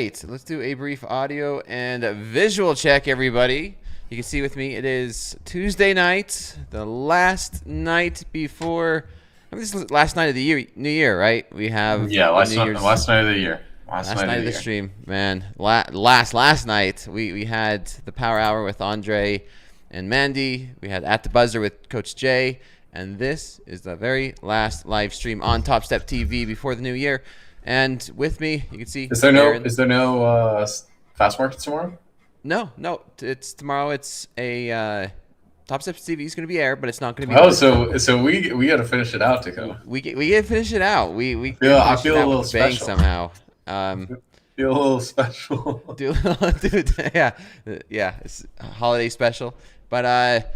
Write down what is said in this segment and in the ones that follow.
right, let's do a brief audio and visual check, everybody. You can see with me, it is Tuesday night, the last night before. I mean, this is the last night of the year, New Year, right? We have last night of the year. Last night of the stream, man. Last night we had the Power Hour with Andre and Mandy. We had At the Buzzer with Coach Jay, and this is the very last live stream on TopstepTV before the new year. And with me, you can see. Is there no fast markets tomorrow? No. It's tomorrow. It's a TopstepTV is going to be aired, but it's not going to be. Oh, so we got to finish it out, Dakota. We get to finish it out. I feel a little special somehow. Feel a little special. Dude, yeah, it's a holiday special. But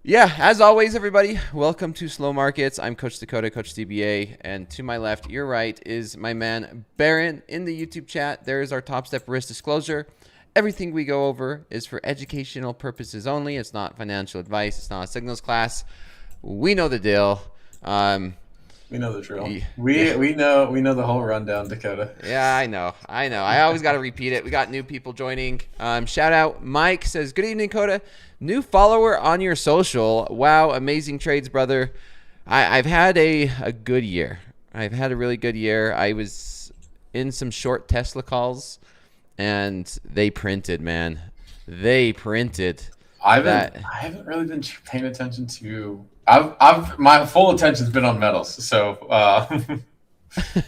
yeah, as always, everybody, welcome to Slow Markets. I'm Coach Dakota, Coach DBA, and to my left, your right, is my man Baron in the YouTube chat. There is our Topstep risk disclosure. Everything we go over is for educational purposes only. It's not financial advice. It's not a signals class. We know the deal. We know the drill. We know the whole rundown, Dakota. Yeah, I know. I always got to repeat it. We got new people joining. Shout out. Mike says, good evening, Coda. New follower on your social. Wow, amazing trades, brother. I've had a good year. I've had a really good year. I was in some short Tesla calls, and they printed, man. They printed. I haven't really been paying attention to. My full attention's been on metals. So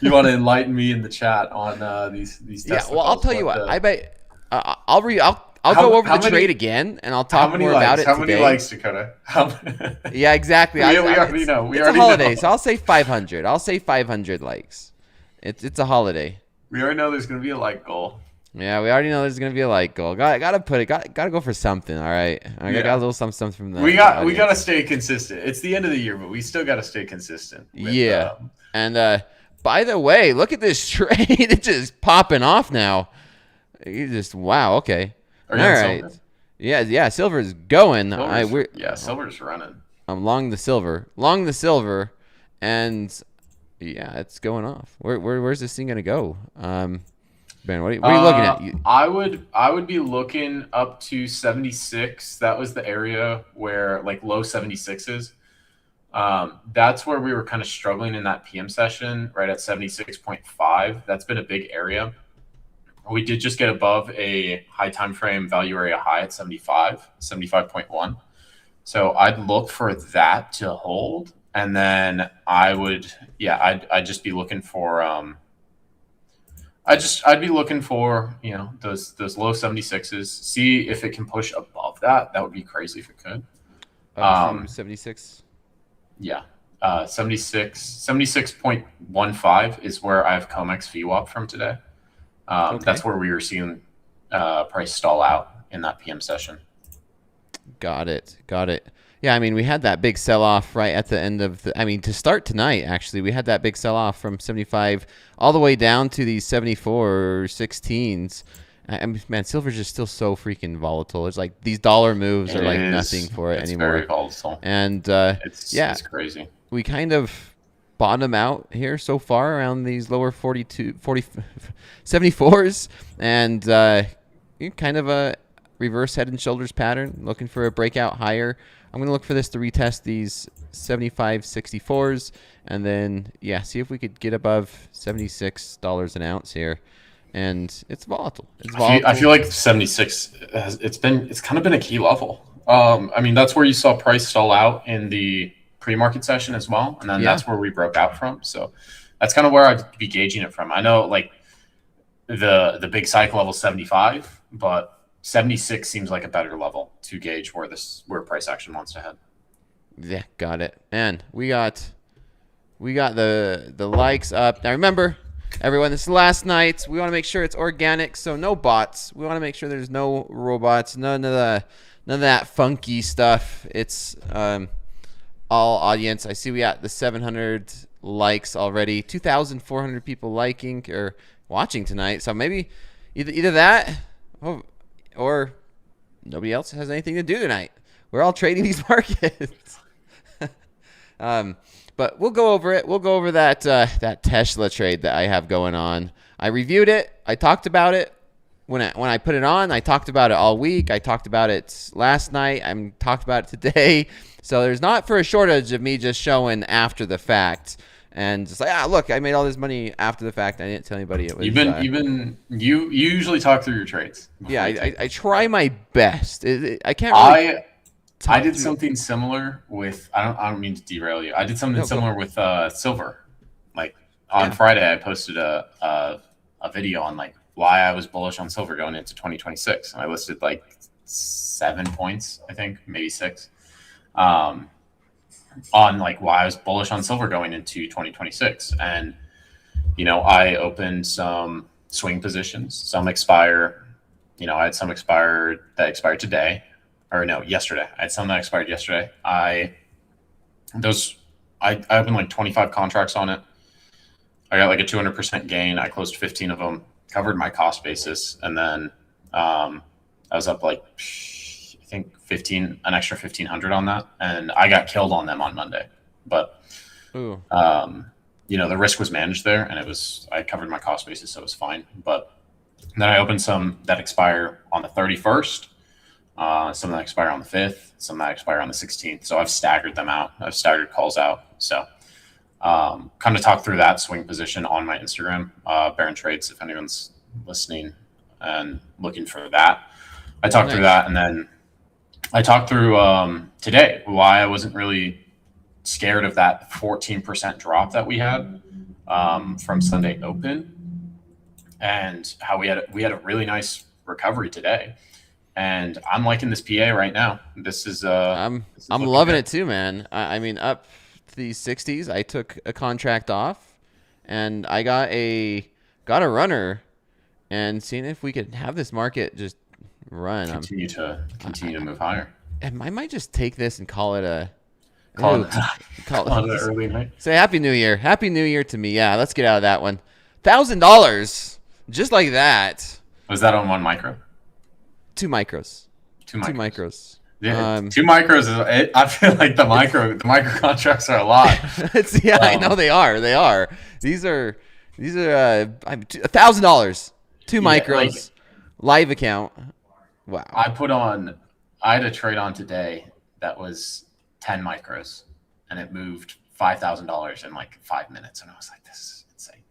you want to enlighten me in the chat on these Tesla Yeah, well, I'll tell you what. I bet I'll How- go over how the many- trade again, and I'll talk more likes? about it How today. many likes, Dakota? Yeah, exactly. We already know. It's a holiday, so I'll say 500. I'll say 500 likes. It's a holiday. We already know there's going to be a like goal. Yeah, we already know there's gonna be a like goal. Gotta go for something. All right, I got a little something from that. We got to stay consistent. It's the end of the year, but we still got to stay consistent. Yeah, and by the way, look at this trade. It's just popping off now. You just wow. Okay. All right. Yeah. Silver's going. Silver's running. I'm long the silver, and yeah, it's going off. Where's this thing gonna go? Ben, what are you looking at? I would be looking up to 76. That was the area where like low 76s. That's where we were kind of struggling in that PM session, right at 76.5. That's been a big area. We did just get above a high time frame value area high at 75.1. So I'd look for that to hold, and then I'd just be looking for I'd be looking for, those low 76s, see if it can push above that. That would be crazy if it could. 76. Yeah. 76.15 is where I have COMEX VWAP from today. Okay. That's where we were seeing price stall out in that PM session. Got it. Yeah, I mean, we had that big sell-off right at the end of to start tonight, actually. We had that big sell-off from 75 all the way down to these 74 or 16s. Man, silver's just still so freaking volatile. It's like these dollar moves are like nothing for it anymore. It's very volatile. And it's crazy. We kind of bottom out here so far around these lower 74s. And kind of a reverse head and shoulders pattern, looking for a breakout higher. I'm going to look for this to retest these 75 64s, and then see if we could get above $76 an ounce here. And it's volatile. I feel like 76 it's kind of been a key level. That's where you saw price stall out in the pre-market session as well, and then that's where we broke out from. So that's kind of where I'd be gauging it from. I know like the big cycle level 75, but 76 seems like a better level to gauge where price action wants to head. Yeah, got it. And we got the likes up. Now remember, everyone, this is last night. We want to make sure it's organic, so no bots. We want to make sure there's no robots, none of that funky stuff. It's all audience. I see we got the 700 likes already. 2,400 people liking or watching tonight. So maybe either that or nobody else has anything to do tonight. We're all trading these markets. But we'll go over it. We'll go over that Tesla trade that I have going on. I reviewed it. I talked about it when I put it on. I talked about it all week. I talked about it last night. I'm talked about it today. So there's not for a shortage of me just showing after the fact and just like, look, I made all this money after the fact. I didn't tell anybody it was. You usually talk through your trades. Yeah, I try my best. I can't really. I did something similar with. I don't mean to derail you. I did something similar with silver. Like on Friday, I posted a video on like why I was bullish on silver going into 2026, and I listed like 7 points, I think, maybe 6, on like why I was bullish on silver going into 2026. And I opened some swing positions, some expire. I had some that expired today, or no, yesterday. I had some that expired yesterday. I opened like 25 contracts on it. I got like a 200% gain. I closed 15 of them, covered my cost basis, and then I was up like I think an extra 1,500 on that, and I got killed on them on Monday. But the risk was managed there, and I covered my cost basis, so it was fine. But then I opened some that expire on the 31st, some that expire on the 5th, some that expire on the 16th. So I've staggered them out. I've staggered calls out. So kind of talk through that swing position on my Instagram, Baron Trades, if anyone's listening and looking for that. I talked through that, and then I talked through today why I wasn't really scared of that 14% drop that we had from Sunday Open, and how we had a really nice recovery today. And I'm liking this PA right now. This is I'm loving it too, man. I mean, up to the 60s. I took a contract off, and I got a runner, and seeing if we could have this market just run. Continue to move higher. And I might just take this and call it a call it an early night. Say Happy New Year. Happy New Year to me. Yeah, let's get out of that one. $1,000 just like that. Was that on one micro? 2 micros. 2 micros. Yeah, 2 micros is. I feel like the micro contracts are a lot. I know they are. They are. These are $1,000. 2 micros, live account. Wow. I had a trade on today that was 10 micros, and it moved $5,000 in like 5 minutes, and I was like, this is insane.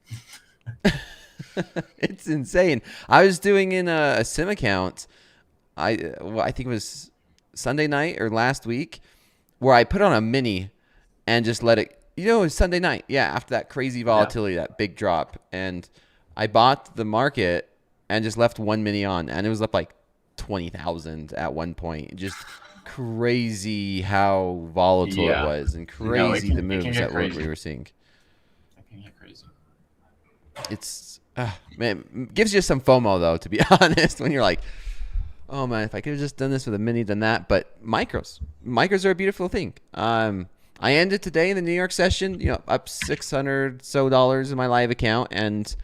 It's insane. I was doing in a sim account. I think it was Sunday night or last week, where I put on a mini and just let it. It was Sunday night. Yeah, after that crazy volatility, that big drop, and I bought the market and just left one mini on, and it was up like 20,000 at one point. Just crazy how volatile it was, and crazy the moves that we were seeing. It can get crazy. It's man, gives you some FOMO though, to be honest, when you're like, oh man, if I could have just done this with a mini, done that. But micros are a beautiful thing. I ended today in the New York session, up $600 in my live account, and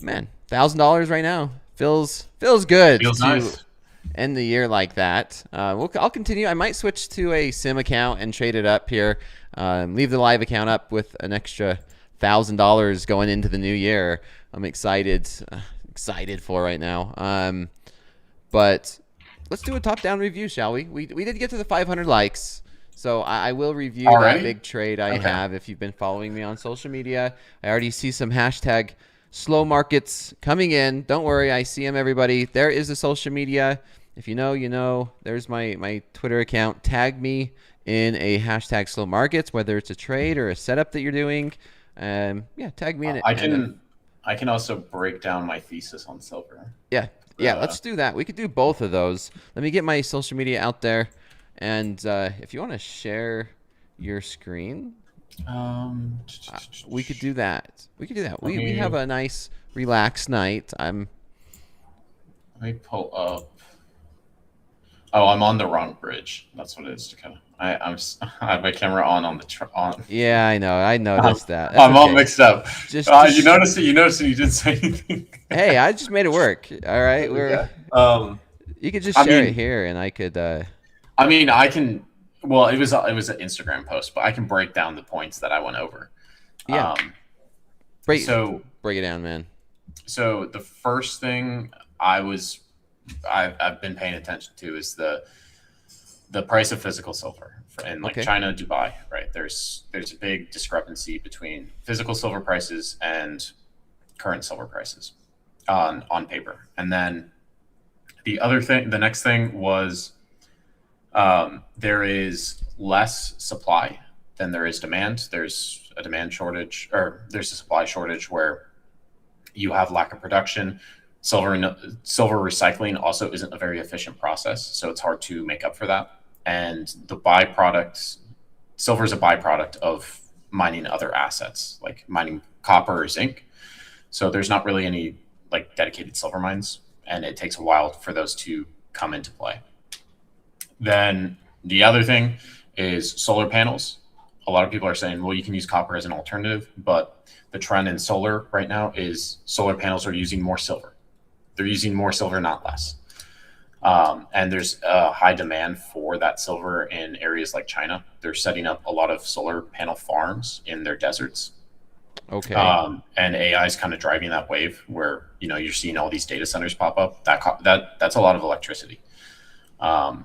man, $1,000 right now feels good. Feels nice. End the year like that. I'll continue. I might switch to a sim account and trade it up here. Leave the live account up with an extra $1,000 going into the new year. I'm excited for right now. But let's do a top-down review, shall we? We did get to the 500 likes, so I will review that big trade I have. If you've been following me on social media, I already see some hashtag slow markets coming in. Don't worry, I see them, everybody. There is the social media. If you know, you know. There's my Twitter account. Tag me in a hashtag slow markets, whether it's a trade or a setup that you're doing. Tag me in it. I can also break down my thesis on silver. Yeah, let's do that. We could do both of those. Let me get my social media out there. And if you want to share your screen, we could do that. We have a nice, relaxed night. Let me pull up. Oh, I'm on the wrong bridge. That's what it is, Dakota. I have my camera on the on. Yeah, I know. I noticed that. I'm all mixed up. You noticed it. You noticed it. You didn't say anything. Hey, I just made it work. All right, you could just share it here, and I could. I can. Well, it was an Instagram post, but I can break down the points that I went over. Yeah. Break it down, man. So the first thing I've been paying attention to is the price of physical silver in like Okay. China, Dubai, right? There's a big discrepancy between physical silver prices and current silver prices on paper. And then the next thing was there is less supply than there is demand. There's a demand shortage, or there's a supply shortage where you have lack of production. Silver recycling also isn't a very efficient process, so it's hard to make up for that. And the byproduct, silver is a byproduct of mining other assets like mining copper or zinc. So there's not really any like dedicated silver mines, and it takes a while for those to come into play. Then the other thing is solar panels. A lot of people are saying, well, you can use copper as an alternative, but the trend in solar right now is solar panels are using more silver. They're using more silver, not less. And there's a high demand for that silver in areas like China. They're setting up a lot of solar panel farms in their deserts. Okay. And AI is kind of driving that wave where you're seeing all these data centers pop up. That's a lot of electricity. So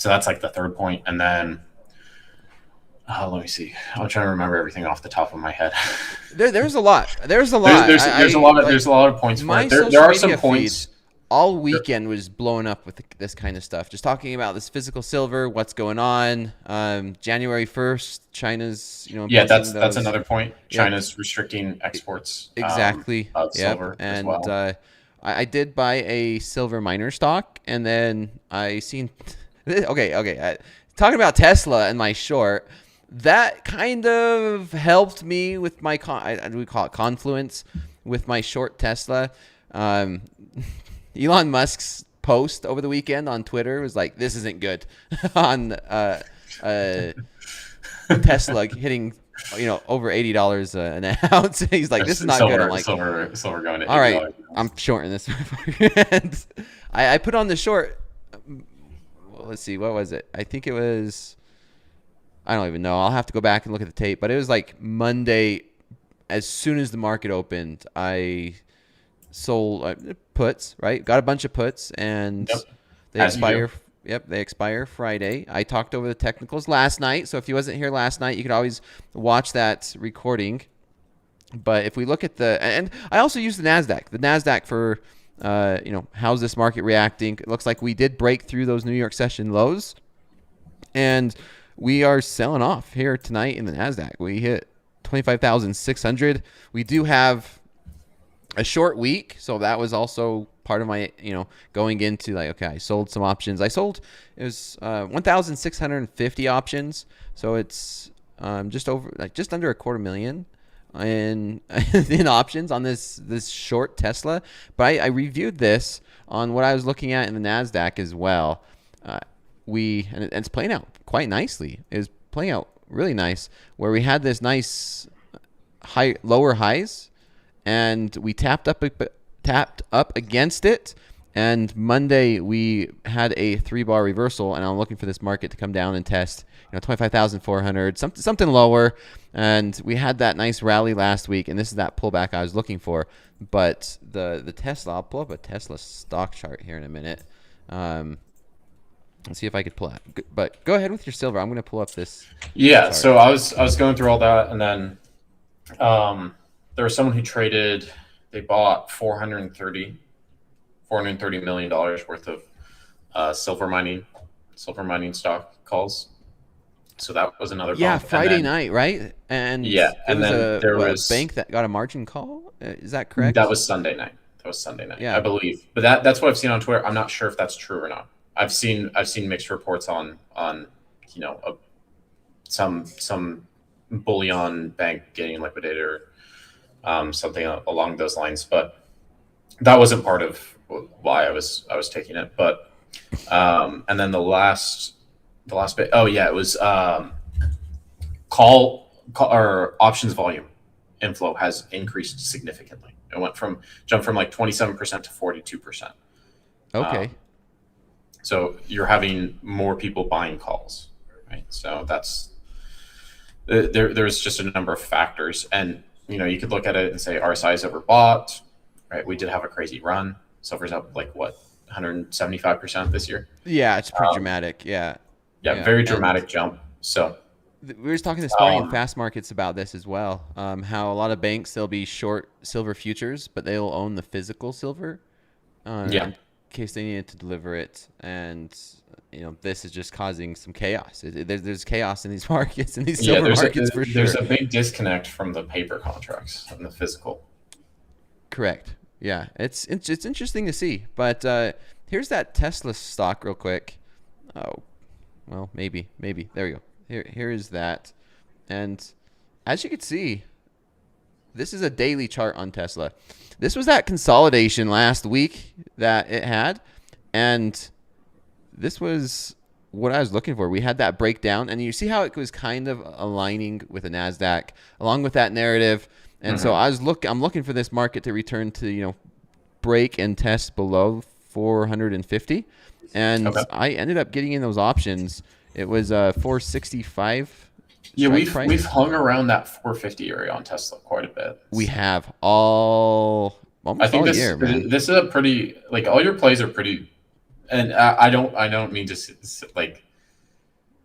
that's like the third point. And then let me see. I'm trying to remember everything off the top of my head. There's a lot. There's a lot. There's a lot of points for it. There are some points. All weekend was blowing up with this kind of stuff. Just talking about this physical silver, what's going on. January 1st, China's yeah, that's another point. China's restricting exports exactly of silver as and well. I did buy a silver miner stock, and then I seen okay. Talking about Tesla and my short, that kind of helped me with my we call it confluence with my short Tesla. Elon Musk's post over the weekend on Twitter was like, "This isn't good," on Tesla hitting over $80 an ounce. He's like, "This is not good." I'm like, silver going to $80. All right, I'm shorting this. And I put on the short. Well, let's see, what was it? I think it was. I don't even know. I'll have to go back and look at the tape. But it was like Monday. As soon as the market opened, I sold puts, right? Got a bunch of puts, and they expire. Yep, they expire Friday. I talked over the technicals last night, so if you wasn't here last night, you could always watch that recording. But if we look at and I also use the NASDAQ for, how's this market reacting? It looks like we did break through those New York session lows, and we are selling off here tonight in the NASDAQ. We hit 25,600. We do have a short week, so that was also part of my, going into like, okay, I sold some options. It was 1,650 options, so it's just under $250,000 in options on this short Tesla. But I reviewed this on what I was looking at in the NASDAQ as well. And it's playing out quite nicely. It's playing out really nice, where we had this nice lower highs, and we tapped up against it. And Monday we had a 3-bar reversal, and I'm looking for this market to come down and test 25,400, something lower. And we had that nice rally last week, and this is that pullback I was looking for. But the Tesla, I'll pull up a Tesla stock chart here in a minute. Let's see if I could pull it. But go ahead with your silver. I'm going to pull up this. Yeah, chart. So I was going through all that, and then there was someone who traded. They bought $430 million worth of silver mining stock calls. So that was another bump. Friday then, night, right? And there was a bank that got a margin call. Is that correct? That was Sunday night. Yeah, I believe. But that's what I've seen on Twitter. I'm not sure if that's true or not. I've seen mixed reports on some bullion bank getting liquidated or something along those lines. But that wasn't part of why I was taking it. But and then the last bit. Oh yeah, it was call or options volume inflow has increased significantly. It jumped from like 27% to 42%. Okay. So you're having more people buying calls, right? So that's there's just a number of factors, and you could look at it and say RSI is overbought. right? We did have a crazy run. Silver's up like what, 175% this year. Yeah, it's pretty dramatic. Yeah. Yeah, Yeah. very And dramatic jump. So we were just talking this morning in um, fast markets about this as well. How a lot of banks, they'll be short silver futures, but they'll own the physical silver yeah, in case they needed to deliver it. And this is just causing some chaos. There's chaos in these markets, in these yeah. silver markets for There's sure. a big disconnect from the paper contracts and the physical. Correct. Yeah, it's interesting to see. But here's that Tesla stock real quick. Oh, well, maybe. There we go. Here is that. And as you can see, this is a daily chart on Tesla. This was that consolidation last week that it had, and this was what I was looking for. We had that breakdown, and you see how it was kind of aligning with the Nasdaq, along with that narrative. And so I'm looking for this market to return to break and test below 450, and Okay. I ended up getting in those options. It was 465 Yeah, strike price. we've hung around that 450 area on Tesla quite a bit. We have I almost think all year, man. this is a pretty, like, all your plays are pretty, and I don't mean to like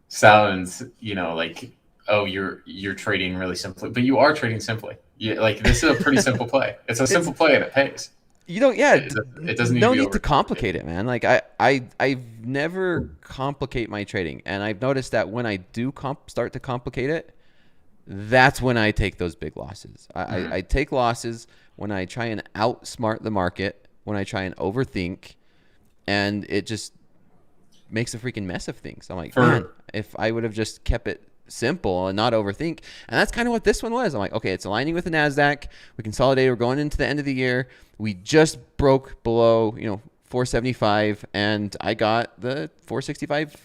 sound like, oh, you're trading really simply, but you are trading simply. Yeah, like, this is a pretty simple play. It's a simple play and it pays. Yeah, It doesn't need no to be need to overcomplicated. complicate it, man. Like I've never complicate my trading, and I've noticed that when I do start to complicate it, that's when I take those big losses. I take losses when I try and outsmart the market, when I try and overthink, and it just makes a freaking mess of things. I'm like, man, if I would have just kept it simple and not overthink. And that's kind of what this one was. I'm like, okay, it's aligning with the Nasdaq. We consolidated. We're going into the end of the year. We just broke below, 475, and I got the 465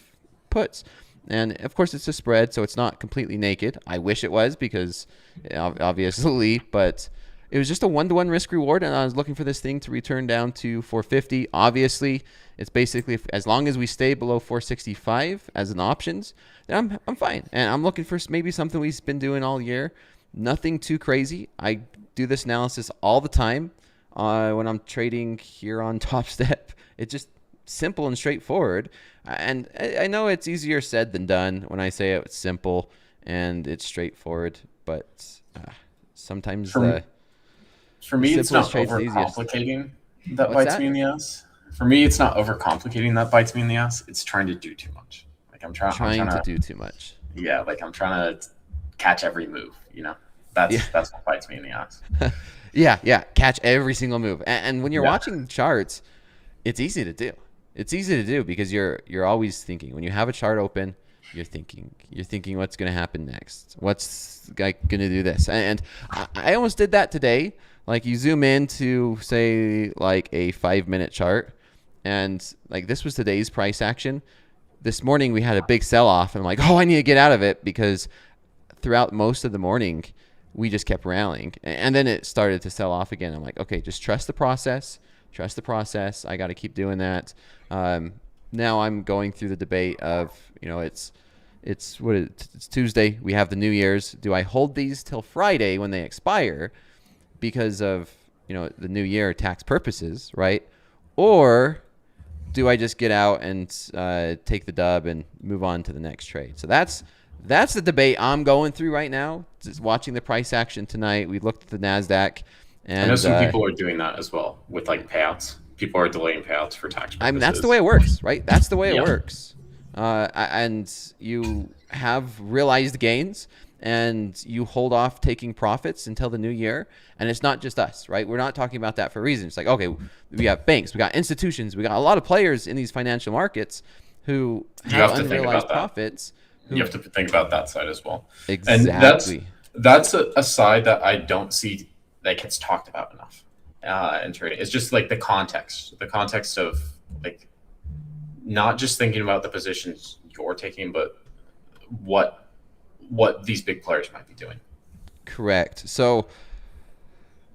puts. And of course, it's a spread, so it's not completely naked. I wish it was, because obviously, but it was just a 1-to-1 risk reward, and I was looking for this thing to return down to 450. Obviously, it's basically, as long as we stay below 465 as an options, then I'm fine. And I'm looking for maybe something we've been doing all year. Nothing too crazy. I do this analysis all the time when I'm trading here on Topstep. It's just simple and straightforward. And I know it's easier said than done when I say it's simple and it's straightforward, but sometimes For me, it's not simplest trade's the easiest. overcomplicating that What's bites that? me in the ass. For me, it's not overcomplicating that bites me in the ass. It's trying to do too much. Like, I'm Trying trying to to, do too much. yeah, like, I'm trying to catch every move. Yeah. That's what bites me in the ass. Yeah. Catch every single move. And when you're Yeah. watching charts, it's easy to do. It's easy to do because you're always thinking. When you have a chart open, you're thinking what's going to happen next. What's like going to do this? And I almost did that today. Like, you zoom in to, say, like a 5-minute chart, and like this was today's price action. This morning we had a big sell-off, and I'm like, oh, I need to get out of it, because throughout most of the morning we just kept rallying, and then it started to sell off again. I'm like, okay, just trust the process. Trust the process. I got to keep doing that. Now I'm going through the debate of, it's Tuesday. We have the New Year's. Do I hold these till Friday when they expire because of, the New Year tax purposes, right? Or do I just get out and take the dub and move on to the next trade? So that's the debate I'm going through right now. Just watching the price action tonight. We looked at the Nasdaq, and I know some people are doing that as well with, like, payouts. People are delaying payouts for tax purposes. I mean, that's the way it works, right? That's the way it Yeah. works. And you have realized gains, and you hold off taking profits until the new year. And it's not just us, right? We're not talking about that for a reason. It's like, okay, we got banks, we got institutions, we got a lot of players in these financial markets who have unrealized profits. You have to think about that side as well. Exactly. And that's a side that I don't see that gets talked about enough in trading. It's just like the context of, like, not just thinking about the positions you're taking, but what these big players might be doing. Correct. So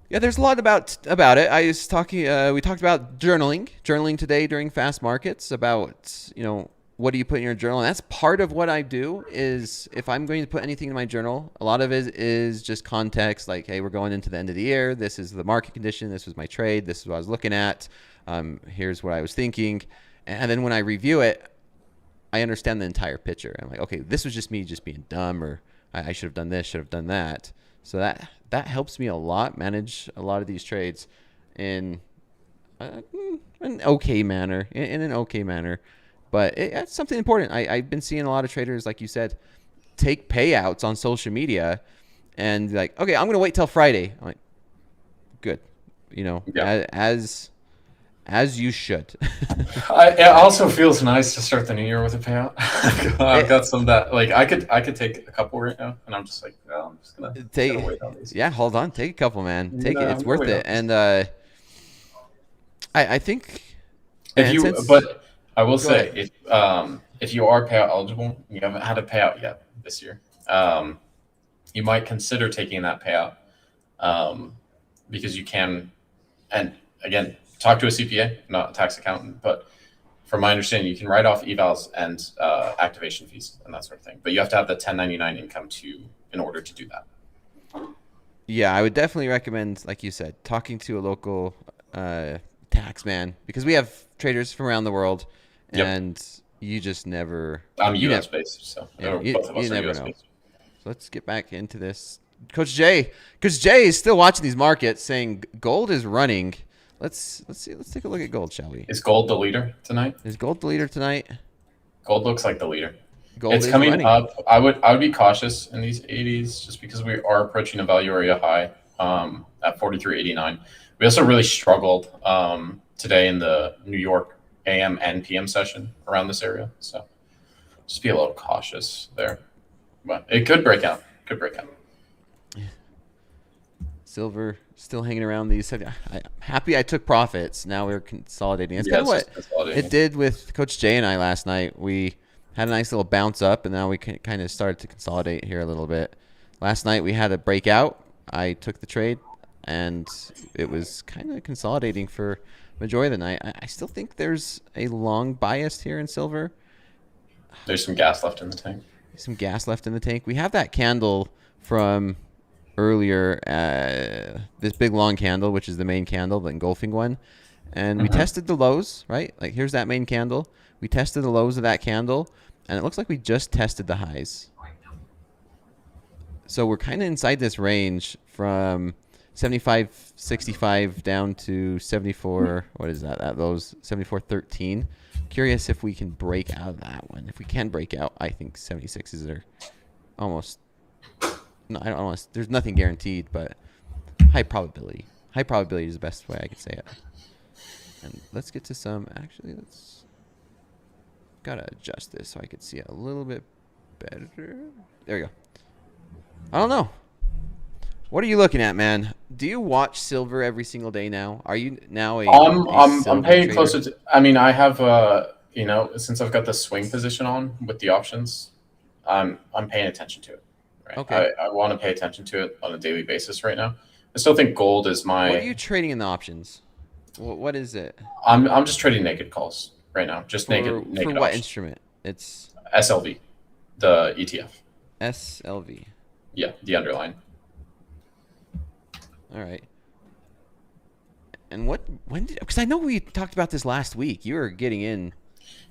yeah, there's a lot about it. I was talking. We talked about journaling today during fast markets, about what do you put in your journal? And that's part of what I do. Is if I'm going to put anything in my journal, a lot of it is just context. Like, hey, we're going into the end of the year. This is the market condition. This was my trade. This is what I was looking at. Here's what I was thinking. And then when I review it, I understand the entire picture. I'm like, okay, this was just me just being dumb, or I should have done this, should have done that. So that helps me a lot manage a lot of these trades in an okay manner, in an okay manner. But it's something important. I've been seeing a lot of traders, like you said, take payouts on social media and like, okay, I'm going to wait till Friday. I'm like, good. You know, Yeah. as you should. It also feels nice to start the new year with a payout. I've got some that like I could take a couple right now, and I'm just like, oh, I'm just gonna wait on these. Yeah, hold on, take a couple, man. Take it. It's I'm gonna worth wait it. on And I think but I will Go say if you are payout eligible, you haven't had a payout yet this year, you might consider taking that payout because you can, and again, talk to a CPA, not a tax accountant, but from my understanding, you can write off evals and activation fees and that sort of thing. But you have to have the 1099 income in order to do that. Yeah, I would definitely recommend, like you said, talking to a local tax man, because we have traders from around the world, and you just never. I'm US based, so both of us are never US know. based. So let's get back into this. Coach Jay is still watching these markets, saying gold is running. Let's see. Let's take a look at gold, shall we? Is gold the leader tonight? Is gold the leader tonight? Gold looks like the leader. Gold it's is coming running up. I would be cautious in these 80s just because we are approaching a value area high at 43.89. We also really struggled today in the New York AM and PM session around this area. So just be a little cautious there. But it could break out. Silver still hanging around these. I'm happy I took profits. Now we're consolidating. It's kind of what it did with Coach Jay and I last night. We had a nice little bounce up, and now we kind of started to consolidate here a little bit. Last night we had a breakout. I took the trade, and it was kind of consolidating for majority of the night. I still think there's a long bias here in silver. There's some gas left in the tank. We have that candle from earlier, this big long candle, which is the main candle, the engulfing one. And we tested the lows, right? Like, here's that main candle. We tested the lows of that candle, and it looks like we just tested the highs. So we're kind of inside this range from 75.65 down to 74. What is that? Those 74.13. Curious if we can break out of that one. If we can break out, I think 76s are almost. No, I don't want. There's nothing guaranteed, but high probability. High probability is the best way I could say it. And let's get to some. Actually, let's. Gotta adjust this so I could see it a little bit better. There we go. I don't know. What are you looking at, man? Do you watch silver every single day now? Are you now a? I'm paying closer to. I mean, I have since I've got the swing position on with the options, I'm paying attention to it. Right? Okay. I want to pay attention to it on a daily basis right now. I still think gold is my. What are you trading in the options? What is it? I'm just trading naked calls right now. Just naked. For what options. Instrument? It's SLV, the ETF. SLV. Yeah, the underline. All right. And when did, because I know we talked about this last week. You were getting in.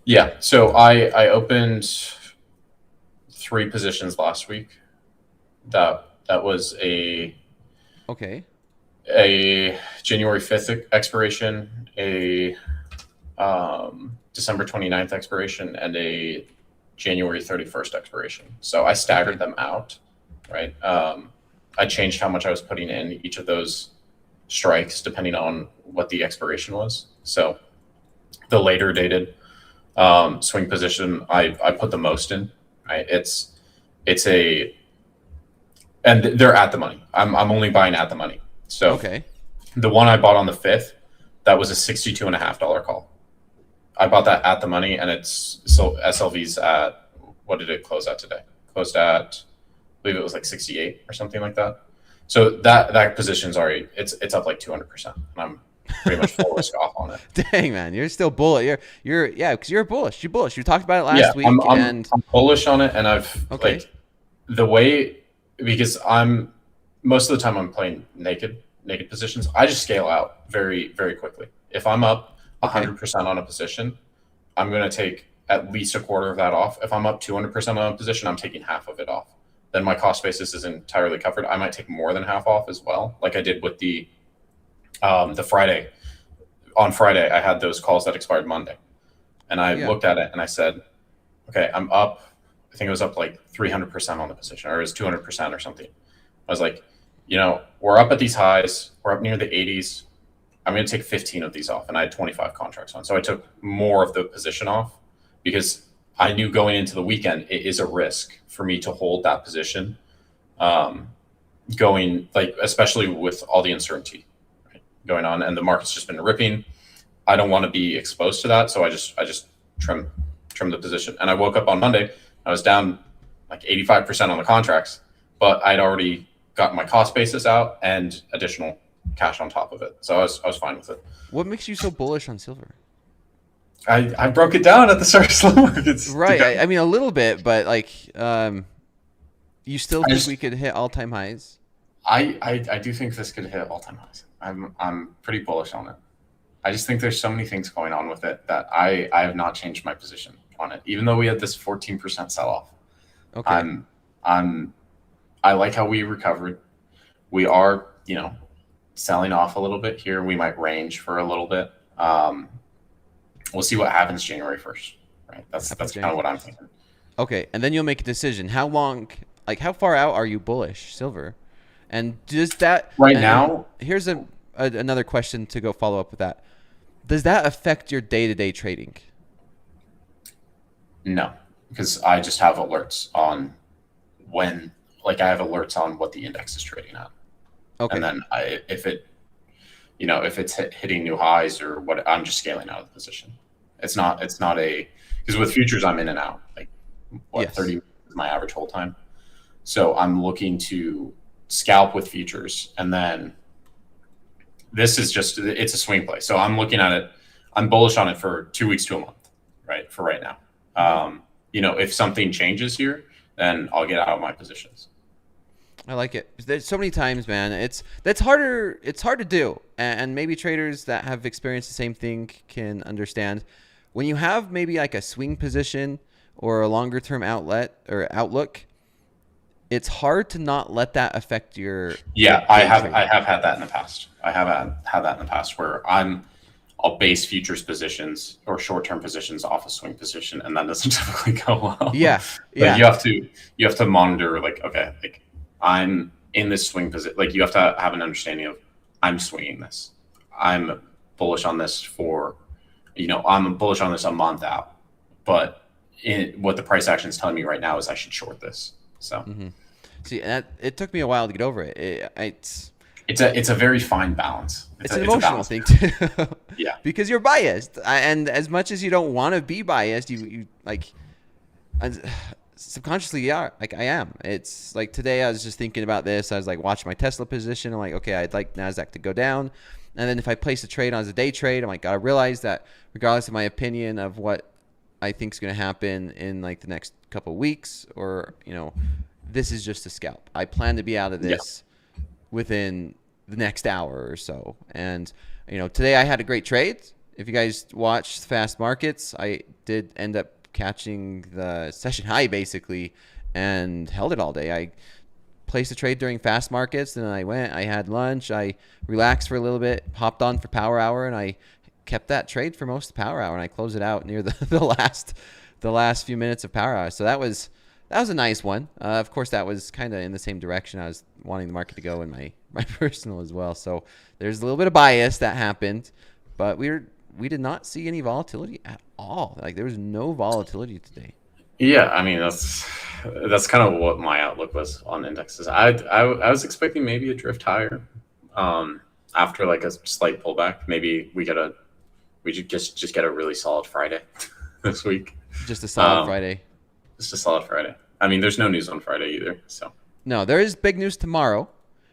Yeah. So I opened 3 positions last week. That was a January 5th expiration, a December 29th expiration, and a January 31st expiration. So I staggered them out, right? I changed how much I was putting in each of those strikes depending on what the expiration was. So the later dated swing position, I put the most in. Right? And they're at the money. I'm only buying at the money. So the one I bought on the 5th, that was a $62.50 call. I bought that at the money, and it's so SLV's at, what did it close at today? Closed at, I believe it was like 68 or something like that. So that position's already it's up like 200%. pretty much full risk off on it. Dang, man, you're still bullish. Yeah, because you're bullish. You're bullish. You talked about it Yeah, last week, and I'm bullish on it, and I've okay, the way, because I'm most of the time I'm playing naked positions. I just scale out very very quickly. If I'm up okay, 100% on a position, I'm going to take at least a quarter of that off. If I'm up 200% on a position, I'm taking half of it off. Then my cost basis is entirely covered. I might take more than half off as well, like I did with the Friday. On Friday, I had those calls that expired Monday, and I yeah, looked at it and I said, okay, I'm up. I think it was up like 300% on the position, or it was 200% or something. I was like, we're up at these highs. We're up near the 80s. I'm going to take 15 of these off. And I had 25 contracts on. So I took more of the position off because I knew going into the weekend, it is a risk for me to hold that position. Going like, especially with all the uncertainty going on, and the market's just been ripping. I don't want to be exposed to that. So I just trim the position. And I woke up on Monday, I was down like 85% on the contracts, but I'd already got my cost basis out and additional cash on top of it. So I was fine with it. what makes you so bullish on silver? I broke it down at the start of slow markets. Right. I mean, a little bit, but like, you still think just, we could hit all-time highs? I do think this could hit all-time highs. I'm pretty bullish on it. I just think there's so many things going on with it that I have not changed my position on it, even though we had this 14% sell-off. Okay. I like how we recovered. We are, selling off a little bit here. We might range for a little bit. We'll see what happens January 1st, right? That's kind of what I'm thinking. Okay, and then you'll make a decision. How long, like how far out are you bullish silver? And does that Right and now, here's another question to go follow up with that. Does that affect your day-to-day trading? no, because I just have alerts on when, like I have alerts on what the index is trading at. Okay. And then if it's hitting new highs or what, I'm just scaling out of the position. It's not because with futures, I'm in and out, like what, Yes. 30 is my average hold time. So I'm looking to scalp with futures. And then this is it's a swing play. So I'm looking at it. I'm bullish on it for 2 weeks to a month, right? For right now. If something changes here, then I'll get out of my positions. I like it. There's so many times, man. It's harder. It's hard to do, and maybe traders that have experienced the same thing can understand. When you have maybe like a swing position or a longer term outlook, it's hard to not let that affect your. Yeah, day trading. I have had that in the past. I have had that in the past where I'll base futures positions or short term positions off a swing position, and that doesn't typically go well. Yeah, Like yeah. you have to monitor, like, okay, like I'm in this swing position. Like you have to have an understanding of I'm swinging this. I'm bullish on this I'm bullish on this a month out, but what the price action is telling me right now is I should short this. So See, it took me a while to get over it. it's a very fine balance. It's an it's a emotional balance. thing too. Yeah. Because you're biased, and as much as you don't want to be biased, you like subconsciously you are. Like I am. It's like today I was just thinking about this. I was like watching my Tesla position. I'm like, okay, I'd like Nasdaq to go down, and then if I place a trade on as a day trade, I'm like, gotta realize that regardless of my opinion of what I think is going to happen in like the next couple of weeks, or this is just a scalp. I plan to be out of this within the next hour or so. And today I had a great trade. If you guys watched Fast Markets, I did end up catching the session high basically and held it all day. I placed a trade during Fast Markets, then I had lunch, I relaxed for a little bit, hopped on for Power Hour, and I kept that trade for most of Power Hour, and I closed it out near the last few minutes of Power Hour. So that was a nice one. Of course, that was kind of in the same direction I was wanting the market to go in my personal as well. So there's a little bit of bias that happened, but we did not see any volatility at all. Like there was no volatility today. Yeah, I mean that's kind of what my outlook was on indexes. I was expecting maybe a drift higher after like a slight pullback. Maybe we should just get a really solid Friday this week. Just a solid Friday. Just a solid Friday. I mean, there's no news on Friday either. So No, there is big news tomorrow.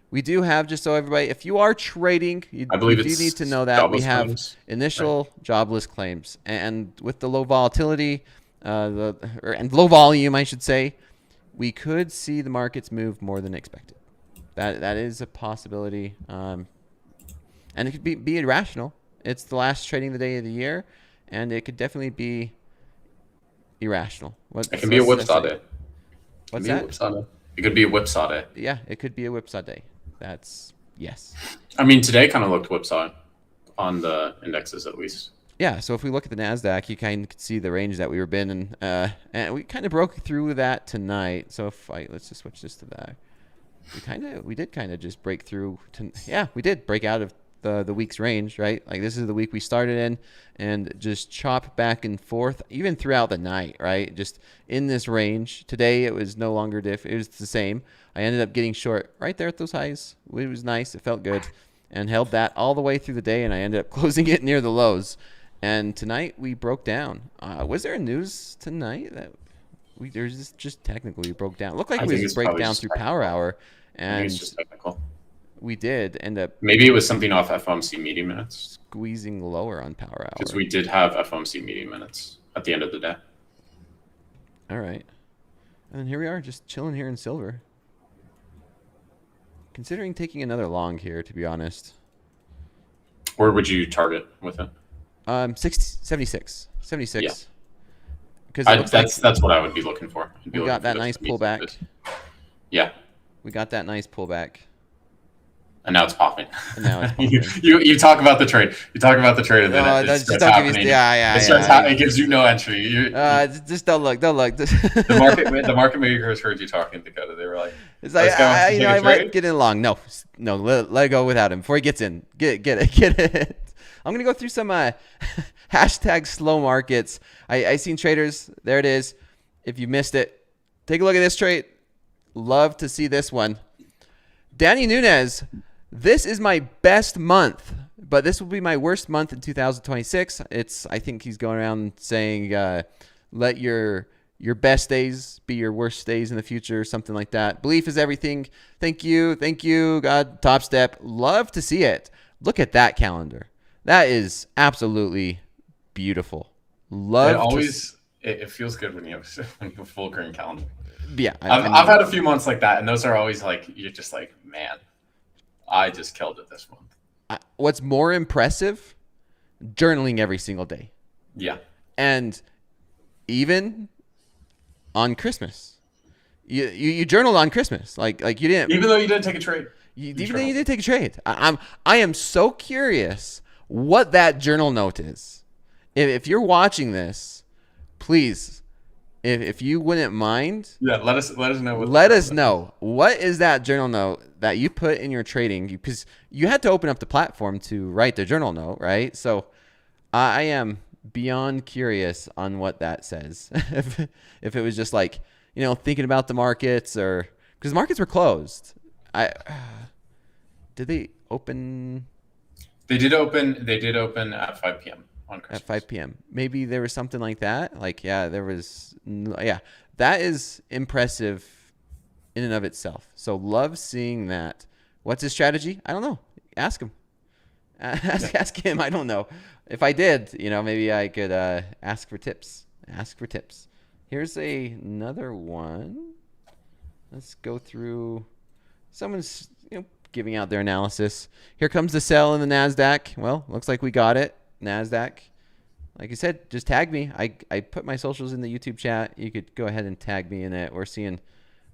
We do have, just so everybody, if you are trading, you I believe do it's need to know that we jobless have claims, initial jobless claims, and with the low volatility, and low volume, I should say, we could see the markets move more than expected. That is a possibility, and it could be irrational. It's the last trading the day of the year, and it could definitely be irrational. It can be a whipsaw day. What's that? It could be a whipsaw day. Yeah, it could be a whipsaw day. That's yes. I mean, today kind of looked whipsaw on the indexes at least. Yeah, so if we look at the Nasdaq, you kind of see the range that we were in, and we kind of broke through that tonight. So if let's just switch this to that. We did kind of just break through. We did break out of the week's range, right? Like this is the week we started in, and just chop back and forth even throughout the night, right? Just in this range. Today it was no longer it was the same. I ended up getting short right there at those highs. It was nice. It felt good, and held that all the way through the day. And I ended up closing it near the lows. And tonight we broke down. Was there a news tonight that there's just technically we broke down? It looked like we just break down through power hour, and it's just technical. We did end up. Maybe it was something off FOMC meeting minutes. Squeezing lower on power hour. Because we did have FOMC meeting minutes at the end of the day. All right. And then here we are, just chilling here in silver. Considering taking another long here, to be honest. Where would you target with it? 76. Yeah. Because that's what I would be looking for. We got that nice pullback. Yeah. We got that nice pullback. And now it's popping. And now it's popping. you talk about the trade. You talk about the trade, and then it starts happening. It gives you no entry. Just don't look. The market makers heard you talking, Dakota. They were like, "It's like I might get in long." No, let it go without him before he gets in. Get it. I'm gonna go through some hashtag slow markets. I seen traders. There it is. If you missed it, take a look at this trade. Love to see this one. Danny Nunes. This is my best month, but this will be my worst month in 2026. I think he's going around saying, let your best days be your worst days in the future, something like that. Belief is everything. Thank you, God. Topstep. Love to see it. Look at that calendar. That is absolutely beautiful. It feels good when you have a full green calendar. Yeah, I've had a few months like that, and those are always like you're just like, man, I just killed it this month. What's more impressive? Journaling every single day. Yeah. And even on Christmas, you journaled on Christmas, like you didn't. Even though you didn't take a trade. Even though you didn't take a trade. I am so curious what that journal note is. If you're watching this, please. If you wouldn't mind, let us know. Let us know what is that journal note that you put in your trading, because you had to open up the platform to write the journal note, right? So I am beyond curious on what that says. if it was just like thinking about the markets, or because markets were closed. Did they open? They did open at 5 p.m. on Christmas. At 5 p.m. Maybe there was something like that. Like, there was. That is impressive in and of itself. So love seeing that. What's his strategy? I don't know. Ask him. Ask him. I don't know. If I did, maybe I could ask for tips. Here's another one. Let's go through. Someone's giving out their analysis. Here comes the sell in the Nasdaq. Well, looks like we got it. Nasdaq. Like I said, just tag me. I put my socials in the YouTube chat. You could go ahead and tag me in it. We're seeing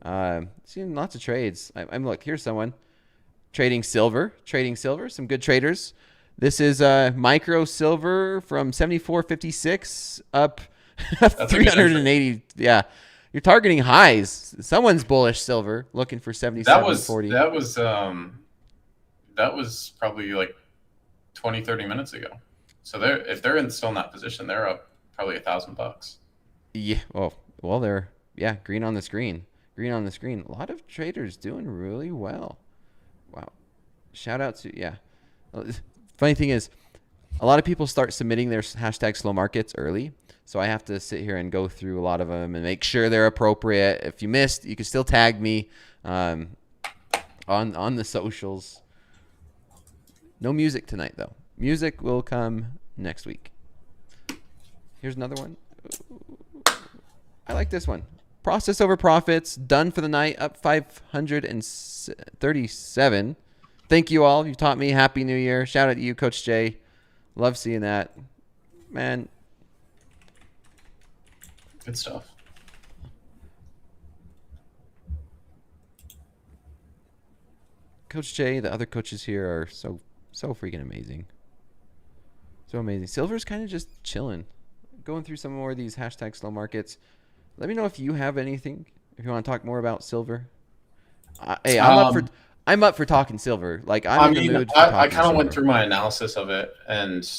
lots of trades. I'm look, here's someone trading silver. Some good traders. This is micro silver from 74.56 up 380. Yeah. You're targeting highs. Someone's bullish silver, looking for 77.40. That was probably like 20, 30 minutes ago. So if they're still in that position, they're up probably $1,000. Yeah. Well, they're green on the screen. A lot of traders doing really well. Wow. Shout out to Funny thing is, a lot of people start submitting their hashtag slow markets early. So I have to sit here and go through a lot of them and make sure they're appropriate. If you missed, you can still tag me. on the socials. No music tonight though. Music will come next week. Here's another one. I like this one. Process over profits. Done for the night. Up 537. Thank you all. You taught me. Happy New Year. Shout out to you, Coach Jay. Love seeing that. Man. Good stuff. Coach Jay, the other coaches here are so freaking amazing. So amazing. Silver's kind of just chilling. Going through some more of these hashtag slow markets. Let me know if you have anything. If you want to talk more about silver. Hey, I'm up for talking silver. Like I'm in the mood for talking I kind of went silver. through my analysis of it, and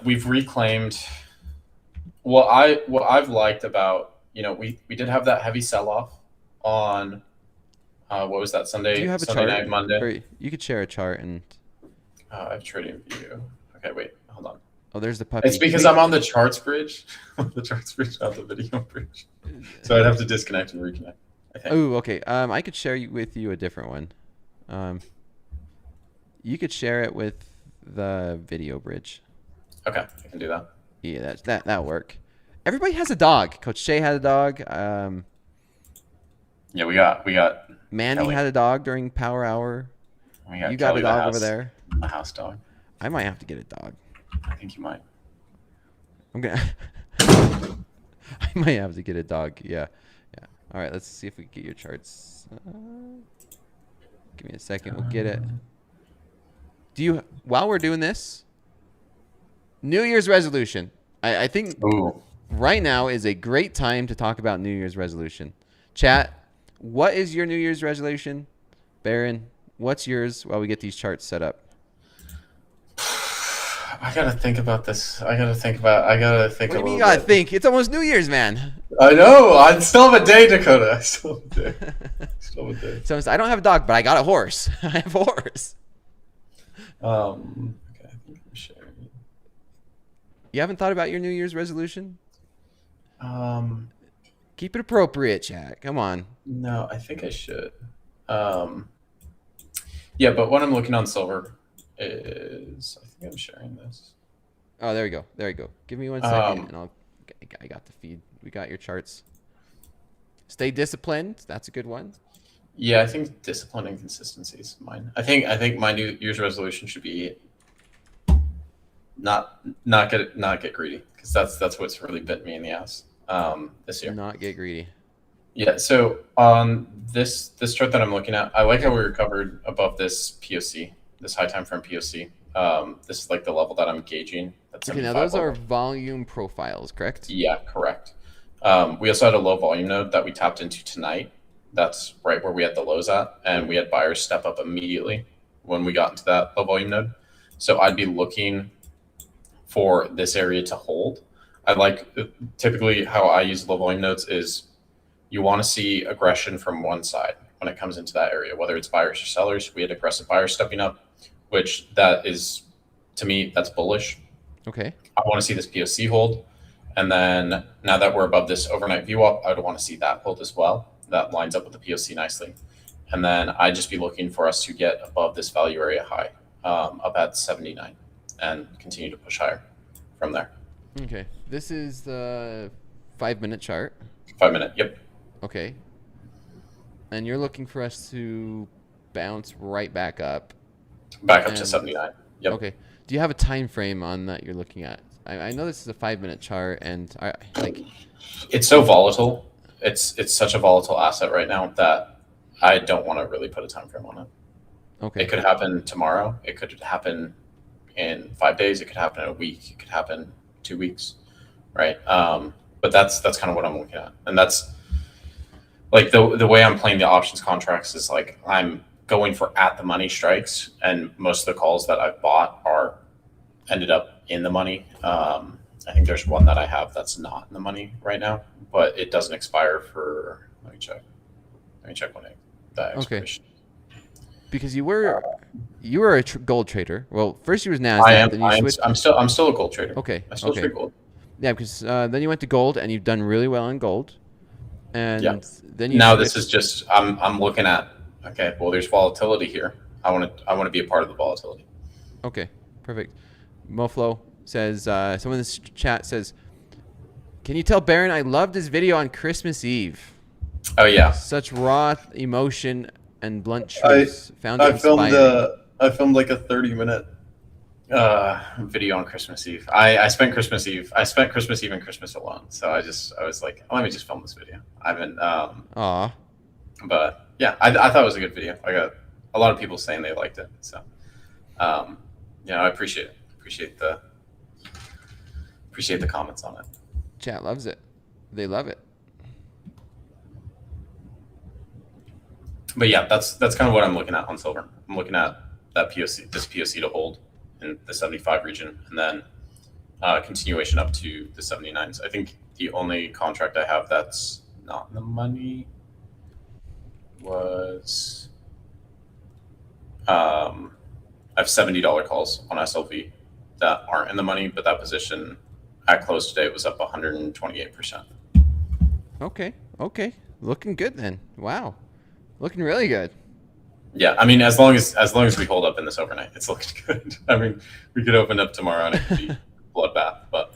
we've reclaimed what I've liked about we did have that heavy sell off on what was that Sunday? Do you have a Sunday chart? night, Monday. Or you could share a chart and. I have trading view. Okay, wait, hold on. Oh, there's the puppy. It's because I'm on the charts bridge. The charts bridge, not the video bridge. So I'd have to disconnect and reconnect. Oh, okay. I could share with you a different one. You could share it with the video bridge. Okay, I can do that. Yeah, that'll work. Everybody has a dog. Coach Shay had a dog. Yeah, we got Mandy Kelly. had a dog during Power Hour. You got Kelly a dog over there. The house dog. I might have to get a dog. I think you might. I'm gonna. I might have to get a dog. Yeah. All right. Let's see if we can get your charts. Give me a second. We'll get it. While we're doing this, New Year's resolution. I think right now is a great time to talk about New Year's resolution. Chat. What is your New Year's resolution, Baron? What's yours while we get these charts set up? I gotta think about this. I gotta think. What do you mean you gotta think? It's almost New Year's, man. I know. I still have a day, Dakota. I still have a day. So I don't have a dog, but I got a horse. I have a horse. Okay, I think I'm sharing. You haven't thought about your New Year's resolution? Keep it appropriate, chat. Come on. No, I think I should. Yeah, but what I'm looking on silver is, I think I'm sharing this. Oh, there we go. There you go. Give me 1 second, and I got the feed. We got your charts. Stay disciplined. That's a good one. Yeah, I think discipline and consistency is mine. I think my New Year's resolution should be not get greedy, because that's what's really bit me in the ass this year. Not get greedy. Yeah. So on this chart that I'm looking at, I like how we recovered above this POC, this high time frame POC. This is like the level that I'm gauging. That's Okay, now those are volume profiles, correct? Yeah, correct. We also had a low volume node that we tapped into tonight. That's right where we had the lows at, and we had buyers step up immediately when we got into that low volume node. So I'd be looking for this area to hold. I like typically how I use low volume nodes is you want to see aggression from one side when it comes into that area, whether it's buyers or sellers. We had aggressive buyers stepping up, which that is, to me, that's bullish. Okay. I want to see this POC hold. And then now that we're above this overnight view up, I would want to see that hold as well. That lines up with the POC nicely. And then I'd just be looking for us to get above this value area high, up at 79, and continue to push higher from there. Okay. This is the 5-minute chart. 5 minute. Yep. Okay. And you're looking for us to bounce right back up. Back up to 79. Yep. Okay. Do you have a time frame on that you're looking at? I know this is a 5-minute chart, and it's so volatile. It's such a volatile asset right now that I don't want to really put a time frame on it. Okay. It could happen tomorrow. It could happen in 5 days. It could happen in a week. It could happen 2 weeks, right? But that's kind of what I'm looking at, and that's like the way I'm playing the options contracts is like I'm going for at the money strikes, and most of the calls that I've bought are ended up in the money. I think there's one that I have that's not in the money right now, but it doesn't expire for. Let me check when that expiration. Okay. Because you were a gold trader. Well, first you was Nasdaq. I am. Then you switched. I'm still a gold trader. Okay. I still trade gold. Yeah, because then you went to gold, and you've done really well on gold. And then you now switched. this is just I'm looking at Okay, well, there's volatility here. I want to be a part of the volatility. Okay, perfect. Moflo says, someone in this chat says, can you tell Baron I loved his video on Christmas Eve? Oh yeah, Such raw emotion and blunt I truths. Found it I filmed inspiring. I filmed like a 30-minute. video on Christmas Eve. I spent Christmas Eve. I spent Christmas Eve and Christmas alone. So I was like, oh, let me just film this video. I've been, Aw. but yeah, I thought it was a good video. I got a lot of people saying they liked it. So, I appreciate it. Appreciate the comments on it. Chat loves it. They love it. But yeah, that's kind of what I'm looking at on silver. I'm looking at that POC, this POC to hold in the 75 region, and then continuation up to the 79s. I think the only contract I have that's not in the money was I have $70 calls on SLV that aren't in the money, but that position at close today was up 128%. Okay. Okay. Looking good then. Wow. Looking really good. Yeah, I mean, as long as we hold up in this overnight, it's looking good. I mean, we could open up tomorrow and it could be bloodbath, but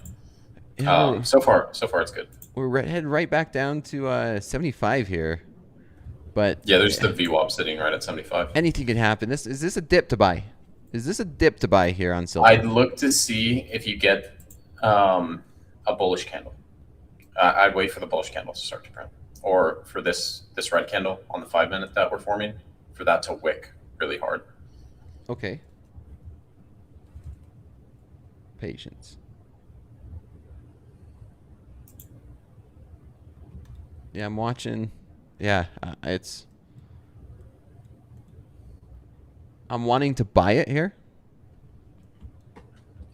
so far it's good. We're headed right back down to 75 here, but Yeah, there's the VWAP sitting right at 75. anything can happen. Is this a dip to buy? Is this a dip to buy here on silver? I'd look to see if you get a bullish candle. I'd wait for the bullish candle to start to print, or for this red candle on the 5-minute that we're forming, for that to wick really hard. Okay. Patience. Yeah, I'm watching. Yeah, I'm wanting to buy it here.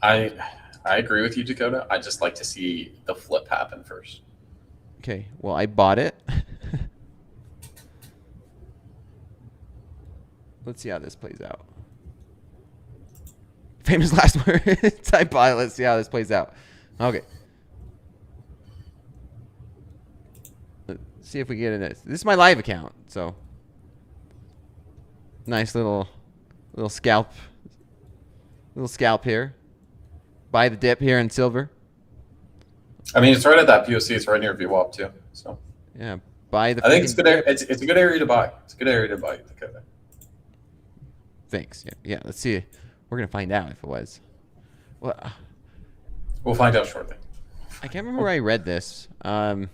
I agree with you, Dakota. I just like to see the flip happen first. Okay, well, I bought it. Let's see how this plays out. Famous last words. I bought it. Let's see how this plays out. Okay. Let's see if we get in it. This is my live account, so nice little scalp. Little scalp here. Buy the dip here in silver. I mean, it's right at that POC. It's right near VWAP too. So Yeah, buy the. I think it's good. It's a good area to buy. It's a good area to buy, Dakota. Thanks. Yeah. Let's see. We're gonna find out if it was. Well, We'll find out shortly. I can't remember where I read this. And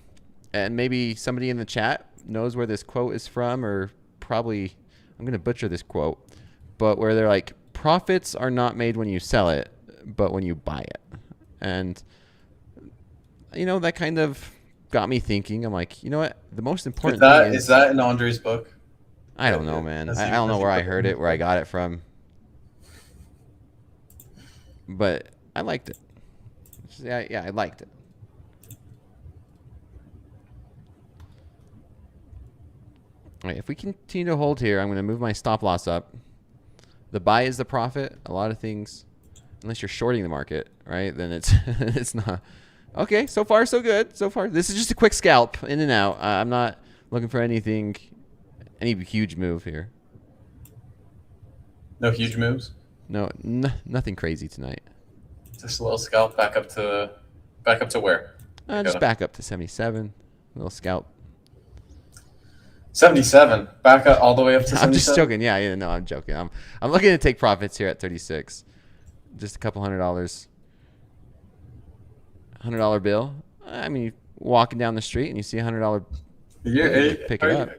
maybe somebody in the chat knows where this quote is from, or probably I'm gonna butcher this quote, but where they're like, profits are not made when you sell it, but when you buy it. And that kind of got me thinking. I'm like, you know what? The most important thing Is that in Andre's book? I don't know, man. I don't know where I heard it, where I got it from. But I liked it. Yeah, I liked it. All right, if we continue to hold here, I'm going to move my stop loss up. The buy is the profit. A lot of things, unless you're shorting the market, right? Then it's not. Okay, so far so good. So far, this is just a quick scalp in and out. I'm not looking for any huge move here. No huge moves. No, nothing crazy tonight. Just a little scalp back up to where? Just back up to 77. Little scalp. 77. Back up all the way up to 77. I'm just joking. Yeah, no, I'm joking. I'm looking to take profits here at 36. Just a couple $100. $100 bill. I mean, walking down the street and you see $100 bill, pick it up.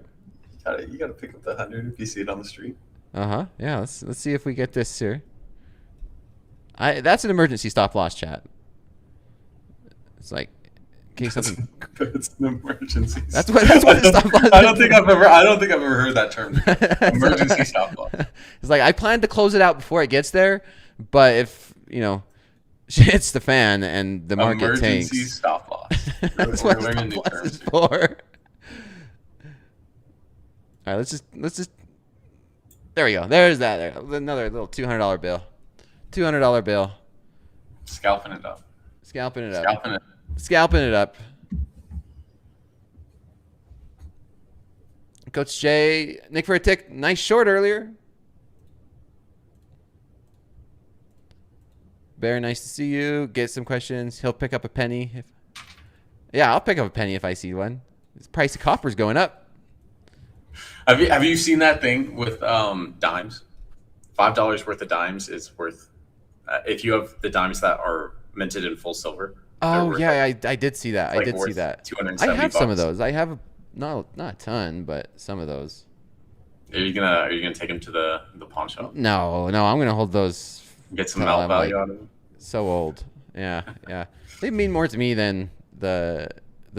You gotta pick up the 100 if you see it on the street. Yeah. Let's see if we get this here. That's an emergency stop loss, chat. It's like in case something. It's an emergency. That's what the stop loss. I don't think I've ever heard that term. Emergency stop loss. It's like I plan to close it out before it gets there, but if shit hits the fan and the market tanks. Emergency stop loss. That's what stop loss is for. All right, let's just. There we go. There's that. There, another little $200 bill. $200 bill. Scalping it up. Scalping it up. Scalping it. Scalping it up. Coach Jay, Nick for a tick. Nice short earlier. Bear, nice to see you. Get some questions. He'll pick up a penny. Yeah, I'll pick up a penny if I see one. The price of copper's going up. Have you seen that thing with dimes? $5 worth of dimes is worth if you have the dimes that are minted in full silver. Oh yeah, I did see that. I did see that. 270 I have some of bucks. those. I have not a ton, but some of those. Are you gonna take them to the pawn shop? No, I'm gonna hold those. Get some till melt I'm, value like, out of them. So old. Yeah. They mean more to me than the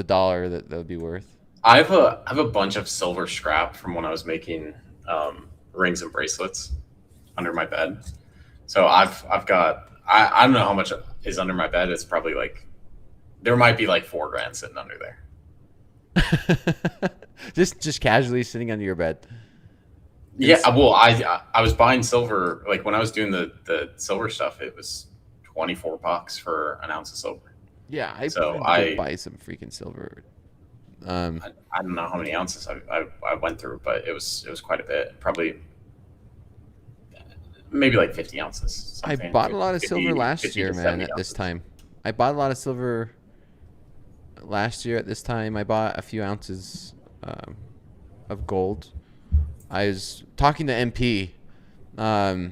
dollar that would be worth. I have a bunch of silver scrap from when I was making rings and bracelets under my bed. So I've got I don't know how much is under my bed. It's probably like there might be like $4,000 sitting under there. just casually sitting under your bed. Yeah, well, I was buying silver like when I was doing the silver stuff. It was $24 for an ounce of silver. Yeah, I So buy some freaking silver. I don't know how many ounces I went through, but it was quite a bit. Probably maybe like 50 ounces. I something. bought a lot of 50 silver last 50 year, to man. 70 At this ounces. time, I bought a lot of silver last year. At this time, I bought a few ounces of gold. I was talking to MP. I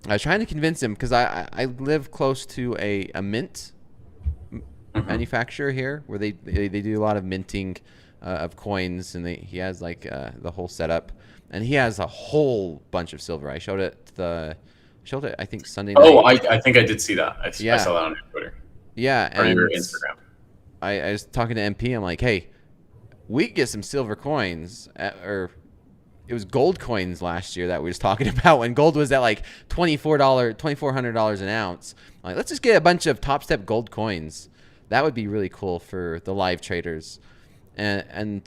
was trying to convince him because I live close to a mint manufacturer here where they do a lot of minting of coins, and he has like the whole setup, and he has a whole bunch of silver. I showed it I think Sunday night. Oh, I think I did see that. I saw that on your Twitter Yeah, or and your Instagram. I was talking to MP. I'm like, hey, we could get some silver coins or it was gold coins last year that we was talking about when gold was at like $2,400 an ounce. I'm like, let's just get a bunch of Topstep gold coins. That would be really cool for the live traders. And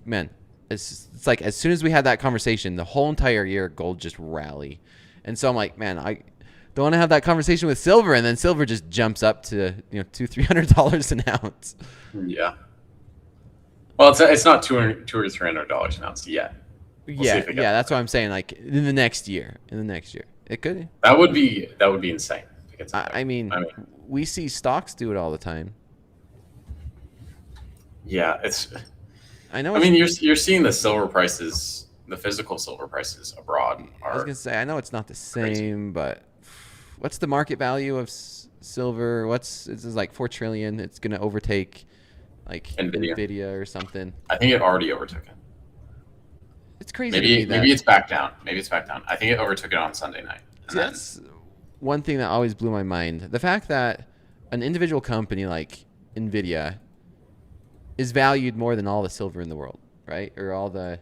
man, it's like as soon as we had that conversation, the whole entire year gold just rally. And so I'm like, man, I don't want to have that conversation with silver, and then silver just jumps up to $200-300 an ounce. Yeah. Well, it's not $200 or $300 an ounce yet. We'll see if it gets That's what I'm saying. Like in the next year, it could. That would be insane. If it gets up there. I mean, we see stocks do it all the time. Yeah, it's. I know. I mean, you're seeing the silver prices, the physical silver prices abroad. I was gonna say, I know it's not the same, but what's the market value of silver? This is like 4 trillion. It's gonna overtake like Nvidia or something. I think it already overtook it. It's crazy. Maybe it's back down. I think it overtook it on Sunday night. See, that's one thing that always blew my mind. The fact that an individual company like Nvidia is valued more than all the silver in the world, right? Or all the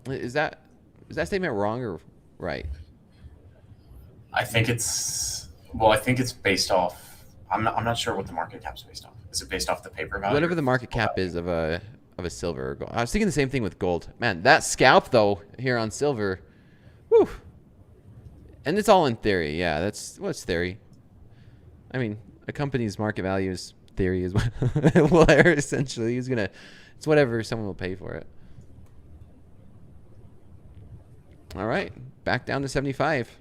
is that statement wrong or right? I think it's based off. I'm not sure what the market cap's based off. Is it based off the paper value? Whatever the market cap is of a silver or gold. I was thinking the same thing with gold. Man, that scalp though here on silver, whew. And it's all in theory. Yeah, that's what's theory. I mean, a company's market value is theory as well. Well, essentially, it's whatever someone will pay for it. All right, back down to 75.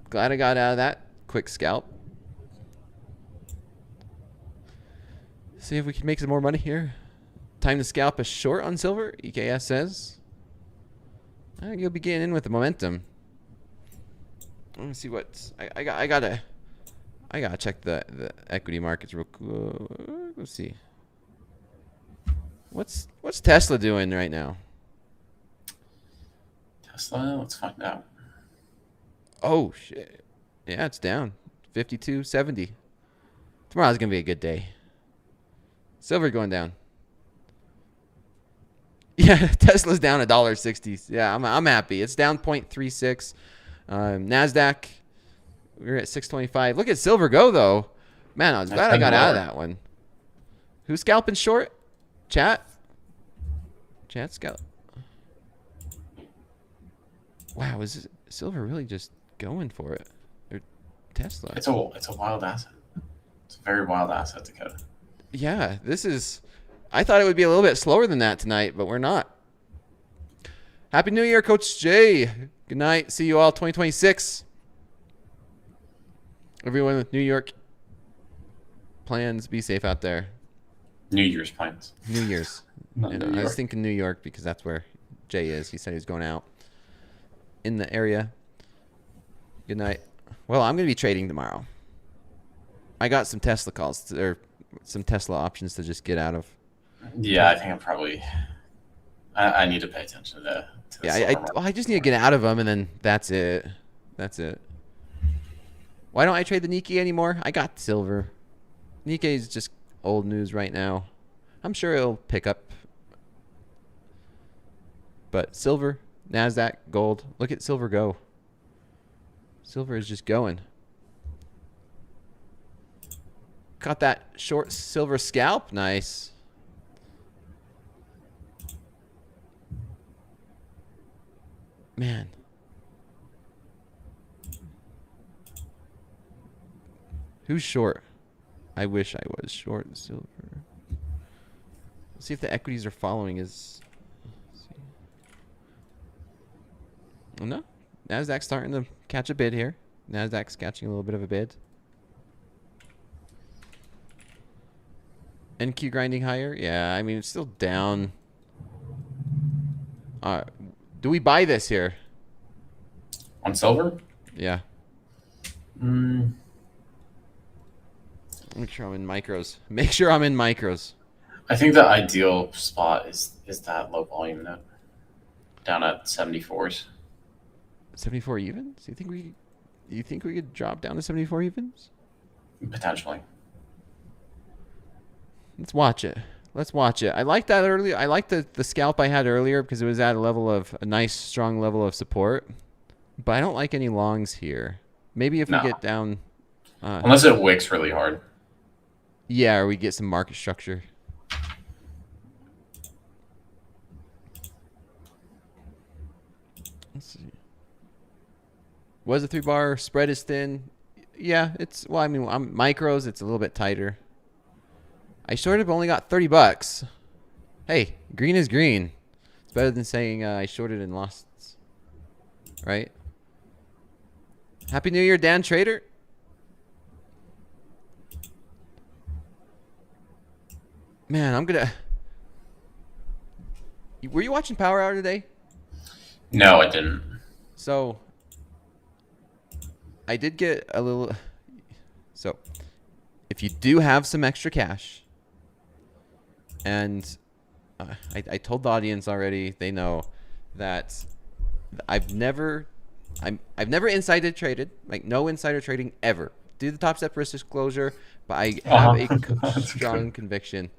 Glad I got out of that quick scalp. See if we can make some more money here. Time to scalp a short on silver, EKS says. You'll be getting in with the momentum. Let me see what I gotta check the equity markets real quick. Let's see. What's Tesla doing right now? Tesla, let's find out. Oh shit. Yeah, it's down. 52.70. Tomorrow's gonna be a good day. Silver going down. Yeah, Tesla's down $1.60. Yeah, I'm happy. It's down 0.36. Nasdaq, we're at 625. Look at silver go though. Man, I was glad I got out of that one. Who's scalping short? Chat scalp. Wow, is silver really just going for it? Or Tesla? It's a wild asset. It's a very wild asset, Dakota. Yeah, this is I thought it would be a little bit slower than that tonight, but we're not. Happy New Year, Coach Jay. Good night. See you all 2026. Everyone with New York plans, be safe out there. New Year's plans. New Year's. Not And New I was York. thinking New York because that's where Jay is. He said he was going out in the area. Good night. Well, I'm going to be trading tomorrow. I got some Tesla calls or some Tesla options to just get out of. Yeah, I think I'm probably. I need to pay attention to the Yeah, silver market. I just need to get out of them, and then that's it. That's it. Why don't I trade the Nikkei anymore? I got silver. Nikkei is just old news right now. I'm sure it'll pick up. But silver, NASDAQ, gold. Look at silver go. Silver is just going. Got that short silver scalp. Nice. Man. Who's short? I wish I was short silver. Let's see if the equities are following his. Oh, no. NASDAQ's starting to catch a bid here. NASDAQ's catching a little bit of a bid. NQ grinding higher? Yeah, I mean, it's still down. Do we buy this here? On silver? Yeah. Mm, Make sure I'm in micros. Make sure I'm in micros. I think the ideal spot is that low volume note down at 74s. 74 evens? You think we could drop down to 74 evens? Potentially. Let's watch it. Let's watch it. I like that earlier. I like the scalp I had earlier because it was at a nice, strong level of support. But I don't like any longs here. Maybe if we No. get down. Unless it wicks really hard. Yeah, or we get some market structure. Let's see. Was a 3-bar spread is thin? Yeah, I mean, I'm micros. It's a little bit tighter. I shorted, but only got $30. Hey, green is green. It's better than saying I shorted and lost. Right? Happy New Year, Dan Trader. Man, I'm gonna. Were you watching Power Hour today? No, I didn't. So, I did get a little. So, if you do have some extra cash, and I told the audience already, they know that I've never insider traded, like no insider trading ever. Do the Topstep risk disclosure, but I have a strong conviction.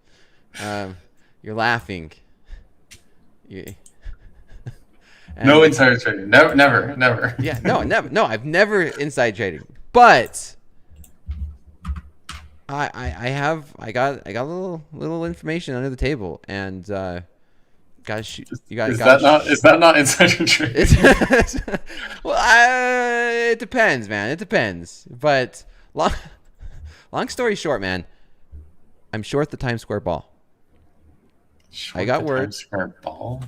You're laughing. No insider trading. No, never. Yeah, never. No, I've never inside trading. But I got a little information under the table, and gotta shoot. Is that not insider trading? Well, it depends, man. It depends. But long story short, man, I'm short the Times Square ball. I got word. Times Square ball.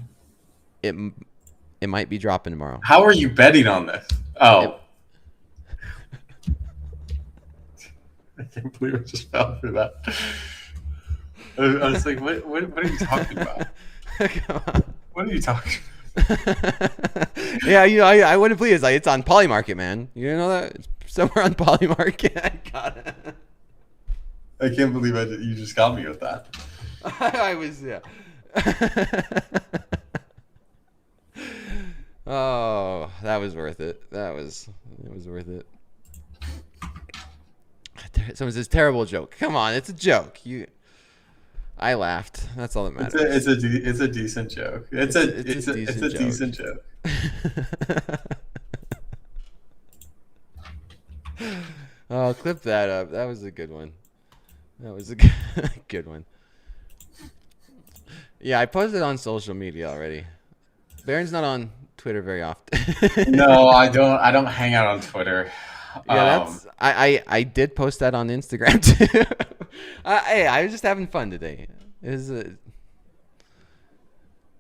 It might be dropping tomorrow. How are you betting on this? Oh. I can't believe I just fell for that. I was like, what are you talking about? Come on. What are you talking Yeah, I wouldn't believe it's like it's on Polymarket, man. You didn't know that? It's somewhere on Polymarket. I got it. I can't believe you just got me with that. I was, yeah. Oh, that was worth it. It was worth it. Someone says terrible joke. Come on, it's a joke. I laughed. That's all that matters. It's a decent joke. It's a decent joke. Oh, clip that up. That was a good one. That was a good one. Yeah, I posted on social media already. Baron's not on Twitter very often. No, I don't hang out on Twitter. Yeah, I did post that on Instagram too. Hey, I was just having fun today. Is it?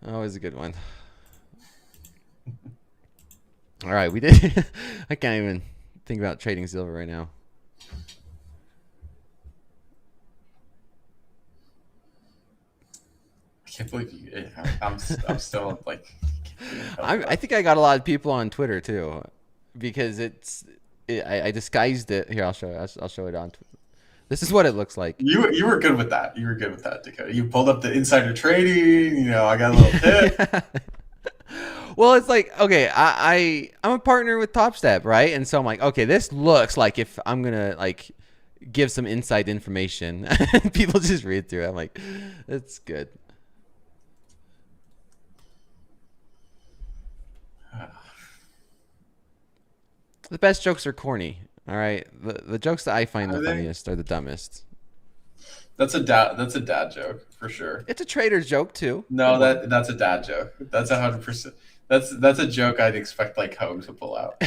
Always a good one. All right, we did. I can't even think about trading silver right now. I can't believe you. I'm still like. I think I got a lot of people on Twitter too, because I disguised it. Here, I'll show it. I'll show it on. This is what it looks like. You were good with that. You were good with that, Dakota. You pulled up the insider trading. You know, I got a little tip. Well, it's like, okay, I'm a partner with Topstep, right? And so I'm like, okay, this looks like if I'm gonna like give some inside information, people just read through it. I'm like, that's good. The best jokes are corny. All right, the jokes that I find the funniest are the dumbest. That's a dad joke for sure. It's a trader's joke too. No, that's a dad joke. That's 100%. That's a joke I'd expect like Hogue to pull out.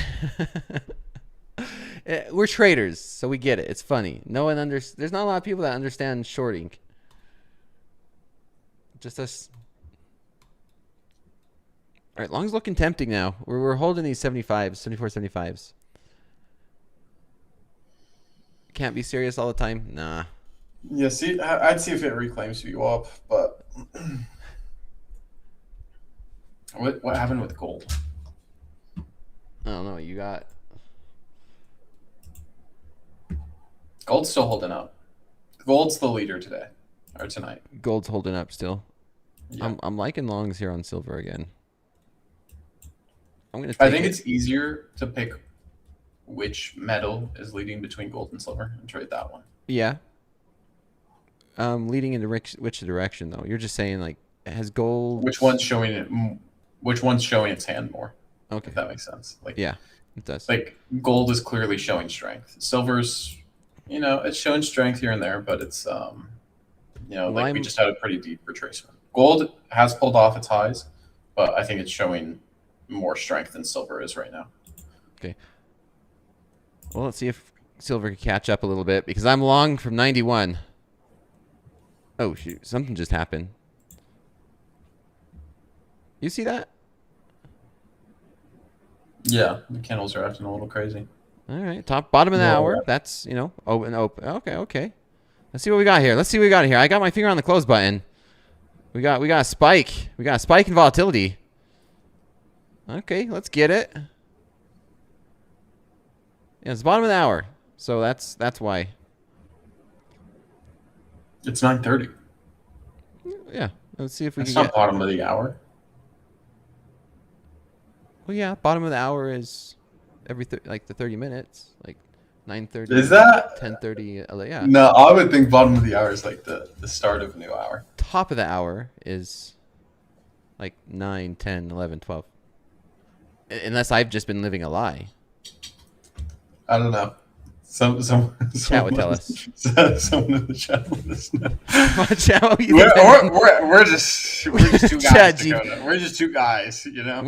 We're traders, so we get it. It's funny. No one There's not a lot of people that understand shorting. Just us. All right, long's looking tempting now. We're holding these 75s, 74, 75s. Can't be serious all the time. Nah. Yeah, see, I'd see if it reclaims you up, but what happened with gold? I don't know. You got Gold's still holding up. Gold's the leader today or tonight. gold's holding up still. Yeah. I'm liking longs here on silver again. I'm gonna. I think it's easier to pick which metal is leading between gold and silver and trade that one. Yeah. Leading into which direction though? You're just saying like has gold. Which one's showing it? Which one's showing its hand more? Okay. If that makes sense. Like Yeah, it does. like gold is clearly showing strength. Silver's, you know, it's showing strength here and there, but it's you know, Well, like we just had a pretty deep retracement. Gold has pulled off its highs, but I think it's showing more strength than silver is right now. Okay. Well, let's see if silver can catch up a little bit because I'm long from 91. Oh shoot! Something just happened. You see that? Yeah, the candles are acting a little crazy. All right, bottom of the hour. That's, you know, open. Okay. Let's see what we got here. I got my finger on the close button. We got a spike. We got a spike in volatility. Okay, let's get it. Yeah, it's bottom of the hour, so that's why. It's 9:30. Yeah, let's see if we It's can not get. bottom of the hour. Well, yeah, bottom of the hour is every like the 30 minutes, like 9:30. Is that 10:30? Yeah. No, I would think bottom of the hour is like the start of a new hour. Top of the hour is like 9, 10, 11, 12. Unless I've just been living a lie. I don't know. Chat would tell us. Someone in the chat let us know. Chat, We're just two guys. Chat Dakota. We're just two guys, you know.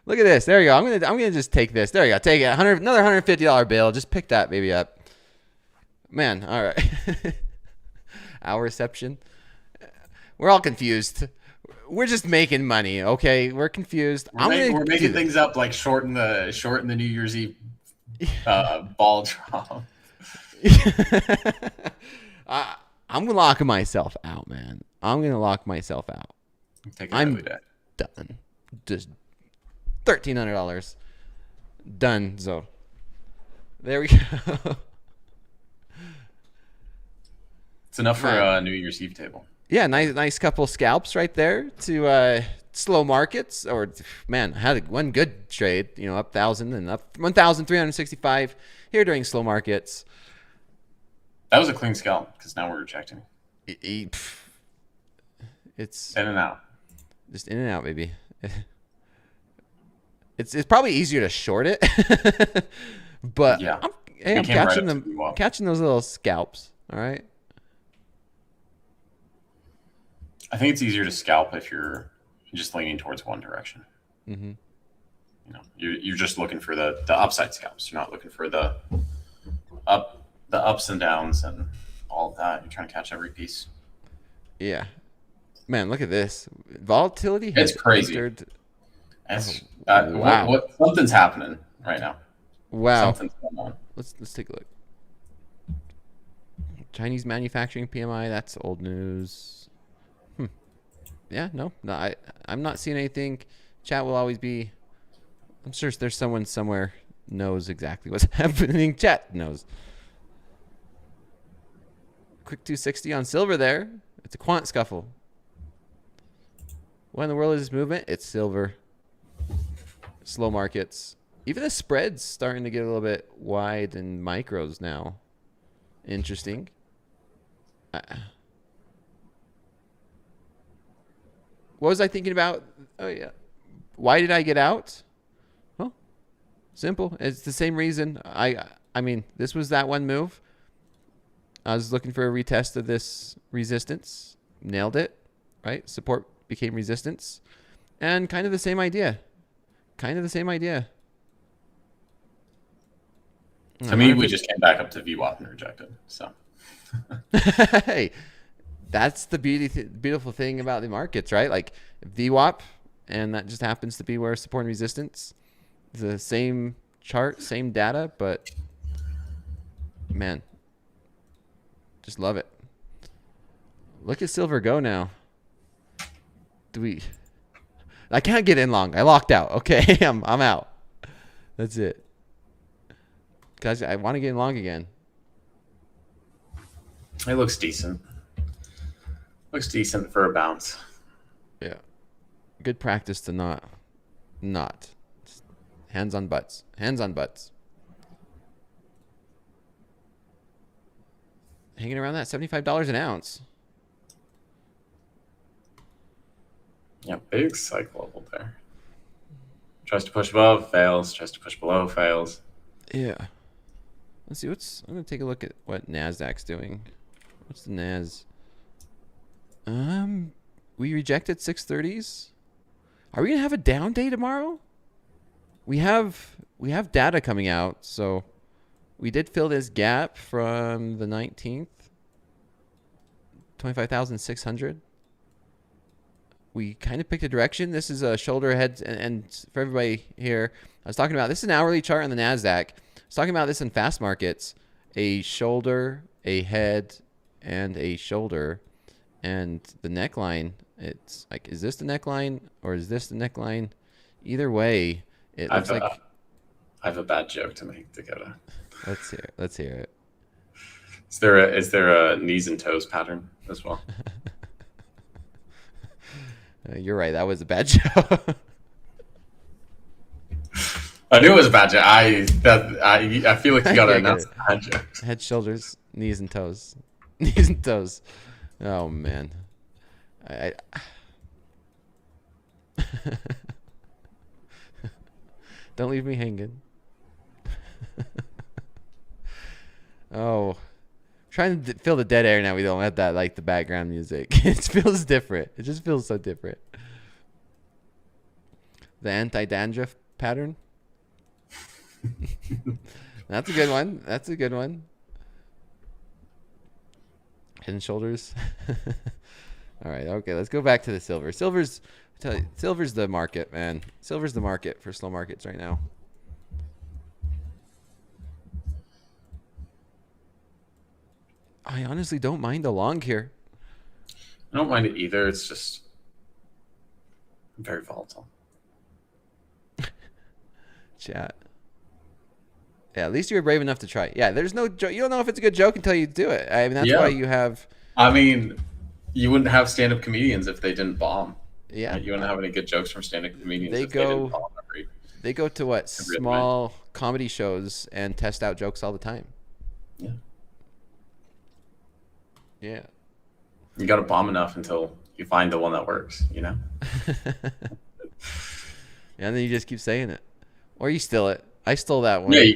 Look at this. There you go. I'm gonna just take this. There you go. Take it. Another $150 bill. Just pick that baby up. Man, all right. Our reception. We're all confused. We're just making money, okay? We're confused. We're making things up like shorten the New Year's Eve ball drop. I'm locking myself out, man. I'm gonna lock myself out. I'm done. Just $1,300 done. So there we go. It's enough for a New Year's Eve table. Yeah, nice couple scalps right there to slow markets. Or man, I had one good trade, you know, up 1,000 and up 1,365 here during slow markets. That was a clean scalp because now we're rejecting. It's in and out. Just in and out, baby. It's probably easier to short it, but yeah, I'm catching those little scalps. All right. I think it's easier to scalp if you're just leaning towards one direction. Mm-hmm. You know, you're just looking for the upside scalps. You're not looking for the ups and downs and all of that. You're trying to catch every piece. Yeah. Man, look at this. Volatility It's has crazy. entered. It's, Wow. what something's happening right now. Wow. Something's going on. Let's take a look. Chinese manufacturing PMI, that's old news. Yeah, no, I'm not seeing anything. Chat will always be. I'm sure there's someone somewhere knows exactly what's happening. Chat knows. Quick 260 on silver there. It's a quant scuffle. What in the world is this movement? It's silver. Slow markets. Even the spread's starting to get a little bit wide in micros now. Interesting. What was I thinking about? Oh, yeah. Why did I get out? Well, simple. It's the same reason. I mean, this was that one move. I was looking for a retest of this resistance. Nailed it, right? Support became resistance. And kind of the same idea. Kind of the same idea. To me, we just came back up to VWAP and rejected. So, hey, that's the beautiful thing about the markets, right? Like VWAP, and that just happens to be where support and resistance, the same chart, same data, but man, just love it. Look at silver go now. I can't get in long. I locked out. Okay, I'm out. That's it. Guys, I want to get in long again. it looks decent. Looks decent for a bounce. Yeah. Good practice to not. Just hands on butts. Hands on butts. Hanging around that $75 an ounce. Yeah, big cycle level there. Tries to push above, fails. Tries to push below, fails. Yeah. Let's see I'm gonna take a look at what NASDAQ's doing. What's the NAS? We rejected 630s. Are we gonna have a down day tomorrow? We have data coming out, so we did fill this gap from the 19th. 25,600. We kind of picked a direction. This is a shoulder head, and for everybody here, I was talking about this is an hourly chart on the NASDAQ. I was talking about this in fast markets, a shoulder, a head, and a shoulder, and the neckline. It's like, is this the neckline or is this the neckline? Either way, it looks like. I have a bad joke to make, Dakota. Let's hear it. Let's hear it. Is there a knees and toes pattern as well? You're right. That was a bad joke. I knew it was a bad joke. I feel like you got to Yeah, announce the bad jokes. Head, shoulders, knees, and toes. Knees and toes. Oh man. Don't leave me hanging. Oh, trying to fill the dead air now. We don't have that like the background music. It feels different. It just feels so different. The anti-dandruff pattern. That's a good one. That's a good one. Head and shoulders. All right. Okay. Let's go back to the silver. Silver's the market, man. Silver's the market for slow markets right now. I honestly don't mind the long here. I don't mind it either. It's just very volatile. Chat. Yeah, at least you were brave enough to try. Yeah, there's no joke. You don't know if it's a good joke until you do it. I mean, that's why you have. I mean, you wouldn't have stand-up comedians if they didn't bomb. Yeah. Right? You wouldn't have any good jokes from stand-up comedians They if they didn't bomb They go to what? every other Small comedy shows and test out jokes all the time. Yeah. Yeah. You got to bomb enough until you find the one that works, you know? And then you just keep saying it. Or you steal it. I stole that one. Yeah, you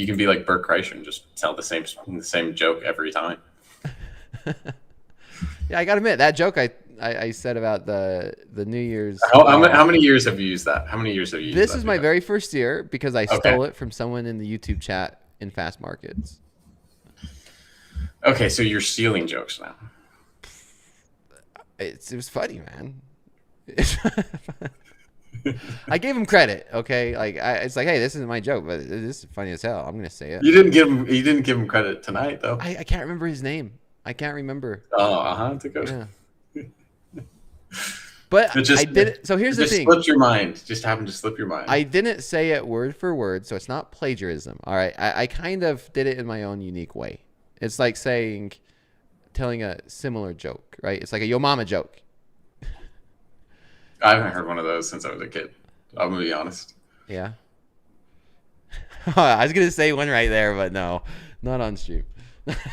can be like Bert Kreischer and just tell the same joke every time. Yeah, I gotta admit that joke I said about the New Year's. How many years have you used that? How many years have you used that? This is my very first year because I stole it from someone in the YouTube chat in fast markets. Okay, so you're stealing jokes now. it was funny, man. I gave him credit, okay? Like it's like, hey, this isn't my joke, but this is funny as hell. I'm gonna say it. You didn't give him credit tonight though. I can't remember his name. I can't remember. Oh, Dakota. Yeah. But I did. So here's the thing. Just slipped your mind. Just happened to slip your mind. I didn't say it word for word, so it's not plagiarism. All right. I kind of did it in my own unique way. It's like telling a similar joke, right? It's like a yo mama joke. I haven't heard one of those since I was a kid. I'm gonna be honest. Yeah. I was gonna say one right there, but no, not on stream.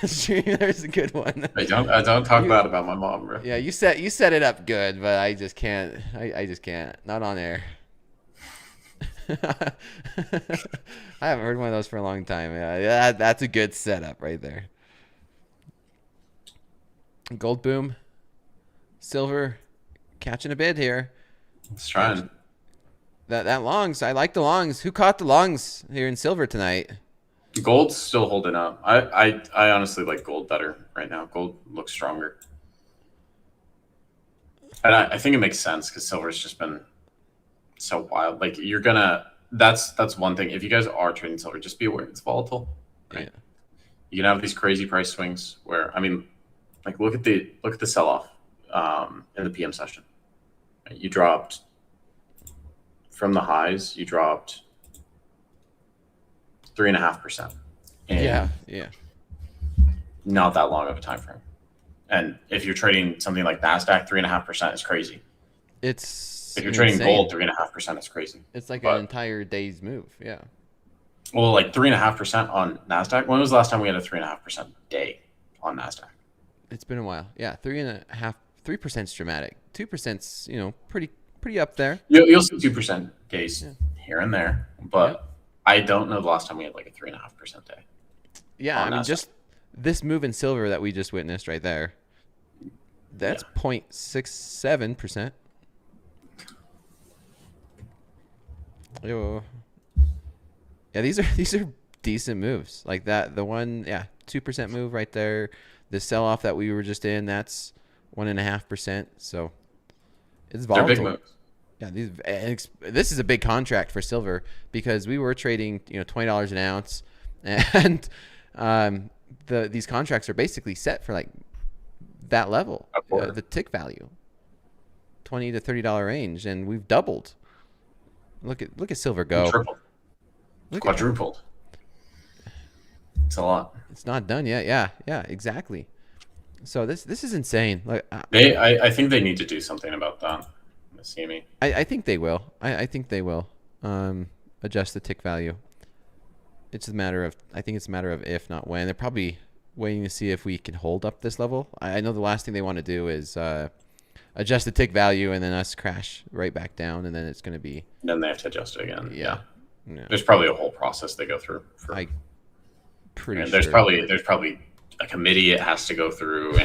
Stream, there's a good one. I don't talk bad about my mom, bro. Yeah, you set it up good, but I just can't. I just can't. Not on air. I haven't heard one of those for a long time. Yeah, that's a good setup right there. Gold boom, silver, catching a bid here. It's trying. That longs. I like the longs. Who caught the longs here in silver tonight? Gold's still holding up. I honestly like gold better right now. Gold looks stronger. And I think it makes sense because silver's just been so wild. Like that's one thing. If you guys are trading silver, just be aware it's volatile. Right? Yeah. You can have these crazy price swings where like look at the sell off in the PM session. You dropped from the highs. You dropped 3.5%. Yeah. Not that long of a time frame. And if you're trading something like NASDAQ, 3.5% is crazy. It's if you're trading insane. gold, 3.5% is crazy. It's like an entire day's move. Yeah. Well, like 3.5% on NASDAQ. When was the last time we had a 3.5% day on NASDAQ? It's been a while. Yeah, 3%'s dramatic. 2%'s pretty up there. You'll see 2% days here and there, but I don't know the last time we had like a 3.5% day. Yeah, I mean, just this move in silver that we just witnessed right there. That's 0.67%. Yeah, these are decent moves. Like that, the one, 2% move right there. The sell off that we were just in, that's 1.5%. So it's volatile. They're big moves. Yeah, this is a big contract for silver because we were trading, $20 an ounce, and these contracts are basically set for like that level, the tick value, $20 to $30 range, and we've doubled. Look at silver go. Tripled. Quadrupled. It's a lot. It's not done yet. Yeah, exactly. So this is insane. Like I think they need to do something about that. See me. I think they will. I think they will adjust the tick value. I think it's a matter of if, not when. They're probably waiting to see if we can hold up this level. I know the last thing they want to do is adjust the tick value and then us crash right back down, and then it's going to be. Then they have to adjust it again. Yeah. There's probably a whole process they go through. There's probably a committee it has to go through.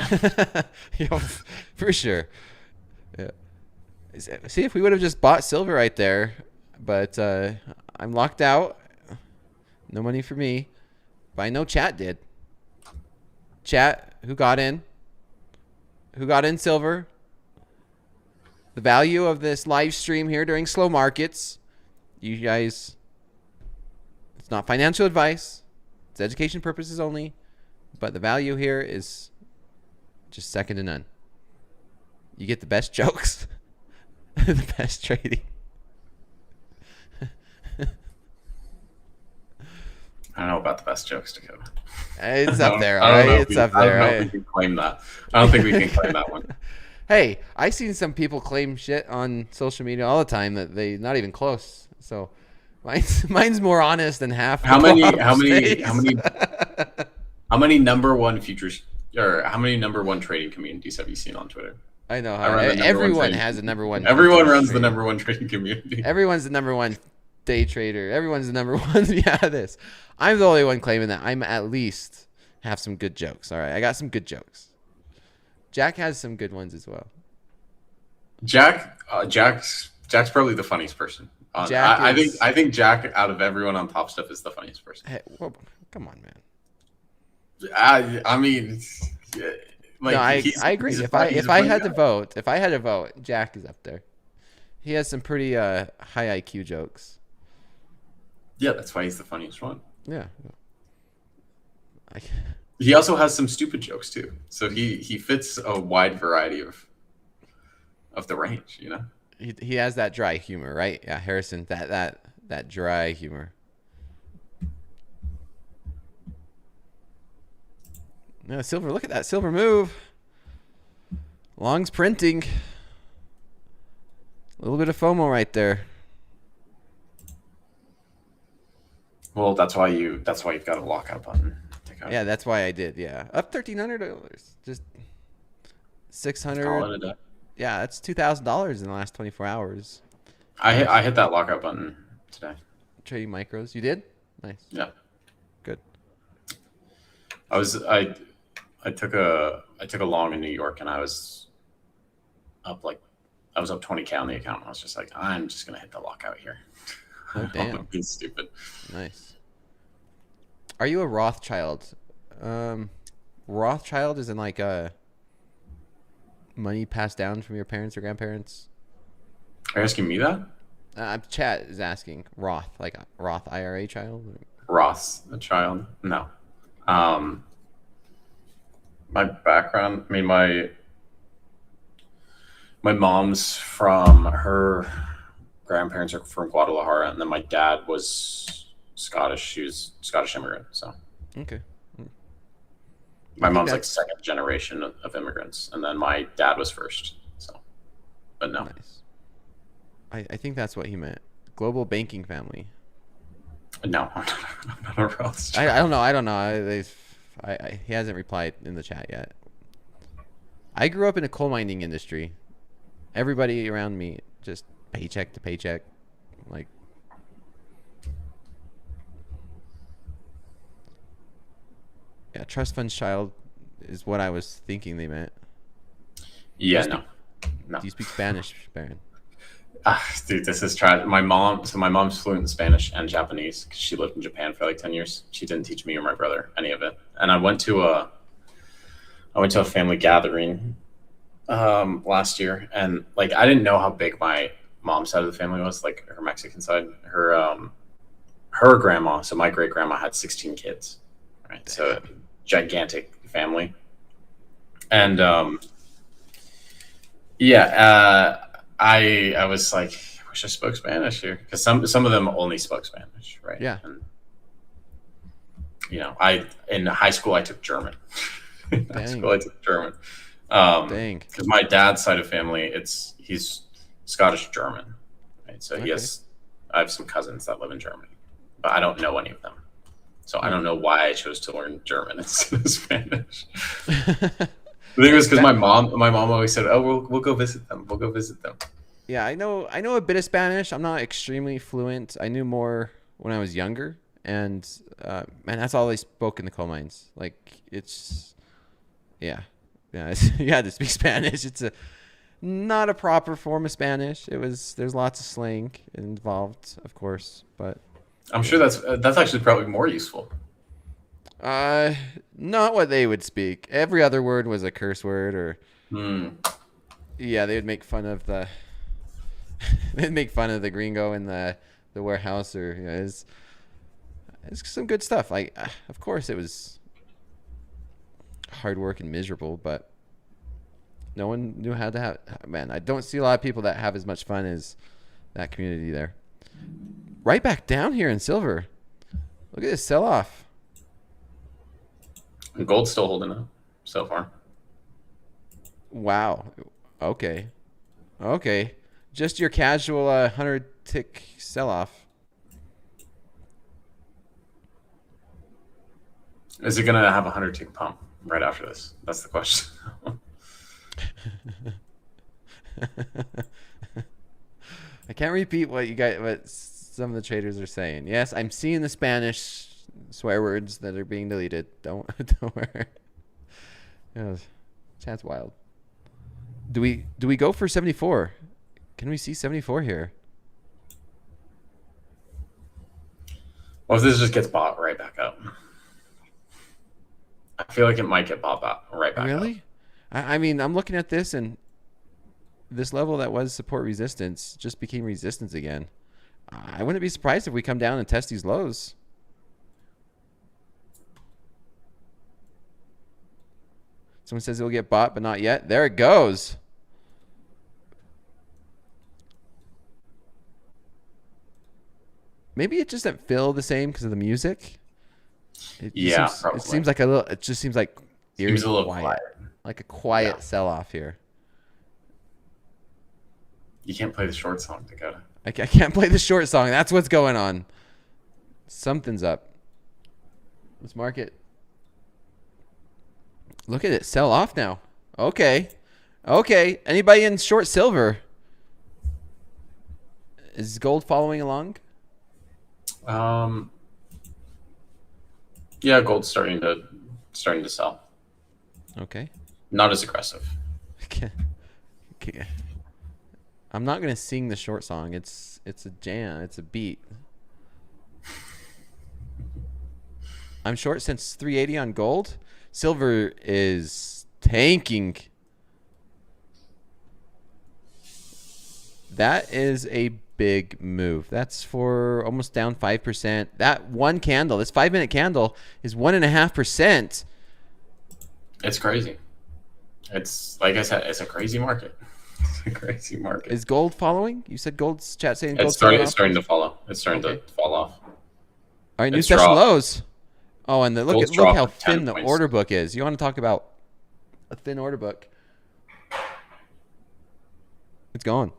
For sure. Yeah. See, if we would have just bought silver right there, but I'm locked out. No money for me. But I know chat did. Chat, who got in? Who got in silver? The value of this live stream here during slow markets. You guys, it's not financial advice. It's education purposes only. But the value here is just second to none. You get the best jokes. The best trading. I don't know about the best jokes, Dakota. It's up there, all right? It's up there. I don't know if we can claim that. I don't think we can claim that one. Hey, I've seen some people claim shit on social media all the time that they're not even close. So mine's more honest than half. How many number one futures or how many number one trading communities have you seen on Twitter? I know how everyone has a number one. Everyone runs the number one trading community. Everyone's the number one day trader. Everyone's the number one. This. I'm the only one claiming that I'm at least have some good jokes. All right, I got some good jokes. Jack has some good ones as well. Jack's probably the funniest person. I think Jack out of everyone on Topstep is the funniest person. Hey, well, come on, man. I mean, No, I agree. he's a If I funny had to guy. vote, Jack is up there. He has some pretty high IQ jokes. Yeah, that's why he's the funniest one. Yeah. I, He also has some stupid jokes too. So he fits a wide variety of the range, you know. he has that dry humor, right? Yeah, Harrison, that dry humor. No, Silver, look at that Silver move. Long's printing. A little bit of FOMO right there. Well, that's why you've got a lockout button. Yeah, that's why I did. Yeah, up $1,300. Just 600. Call it a day. Yeah, that's $2,000 in the last 24 hours. I hit that lockout button today. Trading micros. You did? Nice. Yeah. Good. I took a long in New York, and I was up 20K on the account. I was just like, I'm just gonna hit the lockout here. Oh damn. I'm being stupid. Nice. Are you a Rothschild? Rothschild is in like a money passed down from your parents or grandparents. Are you asking me that? Chat is asking Roth, like a Roth IRA child. Ross, a child? No. My background. I mean, my mom's from her grandparents are from Guadalajara, and then my dad was Scottish. She was Scottish immigrant. So Okay. my mom's like second generation of immigrants, and then my dad was first. So, but no. Nice. I think that's what he meant. Global banking family. No, I'm not a Rothschild. I don't know. He hasn't replied in the chat yet. I grew up in a coal mining industry. Everybody around me just paycheck to paycheck, like. Yeah, trust fund child is what I was thinking they meant. Yeah, no. Do you speak Spanish, Baron? Dude, this is tragic. My mom's fluent in Spanish and Japanese because she lived in Japan for like 10 years. She didn't teach me or my brother any of it. And I went to a family gathering last year, and like I didn't know how big my mom's side of the family was, like her Mexican side. Her grandma, so my great grandma had 16 kids, right? Damn. So gigantic family. And I was like, I wish I spoke Spanish here, because some of them only spoke Spanish, right? Yeah. And, you know, in high school I took German. In high school I took German. Dang. Because my dad's side of family, he's Scottish German, right? So Okay. I have some cousins that live in Germany, but I don't know any of them. So I don't know why I chose to learn German instead of Spanish. The thing was because my mom always said, "Oh, we'll go visit them. We'll go visit them." Yeah, I know a bit of Spanish. I'm not extremely fluent. I knew more when I was younger, and man, that's all they spoke in the coal mines. Like it's you had to speak Spanish. It's not a proper form of Spanish. There's lots of slang involved, of course, but I'm sure that's actually probably more useful. not what they would speak. Every other word was a curse word, or yeah, they would make fun of the gringo in the warehouse, or it's some good stuff. Like, of course, it was hard work and miserable, but no one knew how to have. Man, I don't see a lot of people that have as much fun as that community there. Right back down here in silver. Look at this sell-off. And gold's still holding up so far. Wow. Okay. Just your casual 100-tick sell-off. Is it gonna have a 100-tick pump right after this? That's the question. I can't repeat what some of the traders are saying. Yes, I'm seeing the Spanish swear words that are being deleted. Don't worry. Chat's wild. Do we go for 74? Can we see 74 here? Well, if this just gets bought right back up, I feel like it might get bought back right back up. Really? I mean, I'm looking at this, and this level that was support resistance just became resistance again. I wouldn't be surprised if we come down and test these lows. Someone says it'll get bought, but not yet. There it goes. Maybe it just doesn't feel the same because of the music. Yeah, seems, probably. it seems like a little. It just seems like Seems a little quiet. like a quiet Yeah. sell-off here. You can't play the short song, Dakota. I can't play the short song. That's what's going on. Something's up. Let's mark it. Look at it. Sell off now. Okay. Okay. Anybody in short silver? Is gold following along? Yeah, gold's starting to sell. Okay. Not as aggressive. Okay. I'm not gonna sing the short song. It's a jam. It's a beat. I'm short since 380 on gold. Silver is tanking. That is a big move. That's for almost down 5%. That one candle, this 5-minute candle, is 1.5%. It's crazy. It's like I said, it's a crazy market. It's a crazy market. Is gold following? You said gold's chat saying It's gold's starting to follow. It's starting to fall off. All right, new It's session dropped. lows. Oh, and look Gold's how dropped 10 thin the points. order book is. You want to talk about a thin order book? It's gone.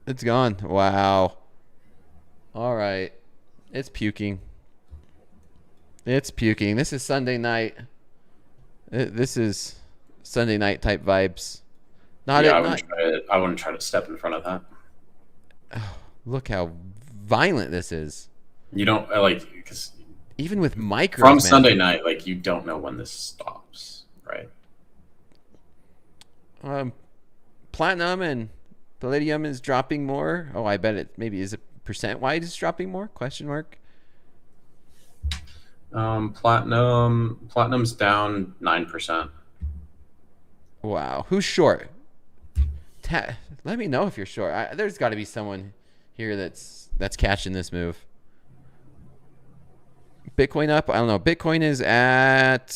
It's gone. Wow. All right. It's puking. It's puking. This is Sunday night. This is Sunday night type vibes. Not Yeah, at night. I wouldn't try to step in front of that. Look how violent this is. You don't because Even with micros, from man. Sunday night, like you don't know when this stops, right? Platinum and palladium is dropping more. Oh, I bet it maybe is it percent wide is dropping more? Question mark. Platinum's down 9%. Wow, who's short? Let me know if you're short. There's got to be someone here that's catching this move. Bitcoin up. I don't know. Bitcoin is at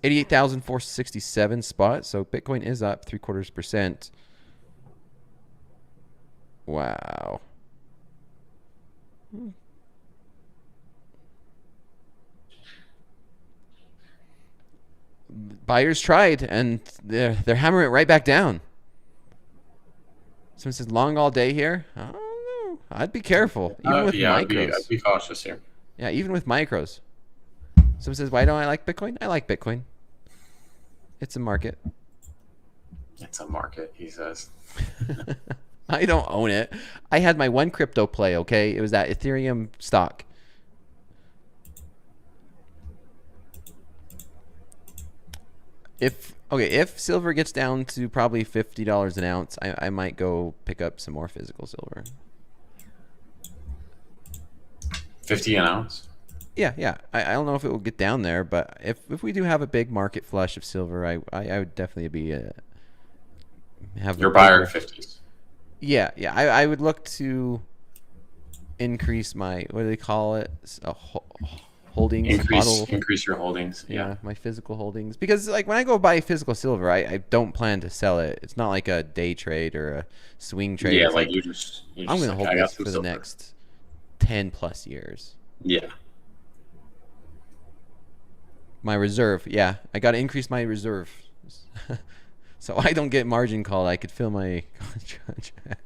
88,467 spot. So Bitcoin is up 0.75%. Wow. Buyers tried, and they're hammering it right back down. Someone says long all day here. I don't know. I'd be careful, even with micros. I'd be cautious here. Yeah, even with micros. Someone says, why don't I like Bitcoin? I like Bitcoin. It's a market. It's a market, he says. I don't own it. I had my one crypto play, okay? It was that Ethereum stock. If silver gets down to probably $50 an ounce, I might go pick up some more physical silver. 50 an ounce? Yeah. I don't know if it will get down there, but if we do have a big market flush of silver, I would definitely be have Your a buyer bigger- at 50s. Yeah. I would look to increase my, what do they call it? Holdings. Increase your holdings. Yeah, my physical holdings. Because like when I go buy physical silver, I don't plan to sell it. It's not like a day trade or a swing trade. Yeah, It's like I'm going to hold this for the next 10 plus years. Yeah. My reserve, yeah. I got to increase my reserve. So I don't get margin called. I could fill my contract.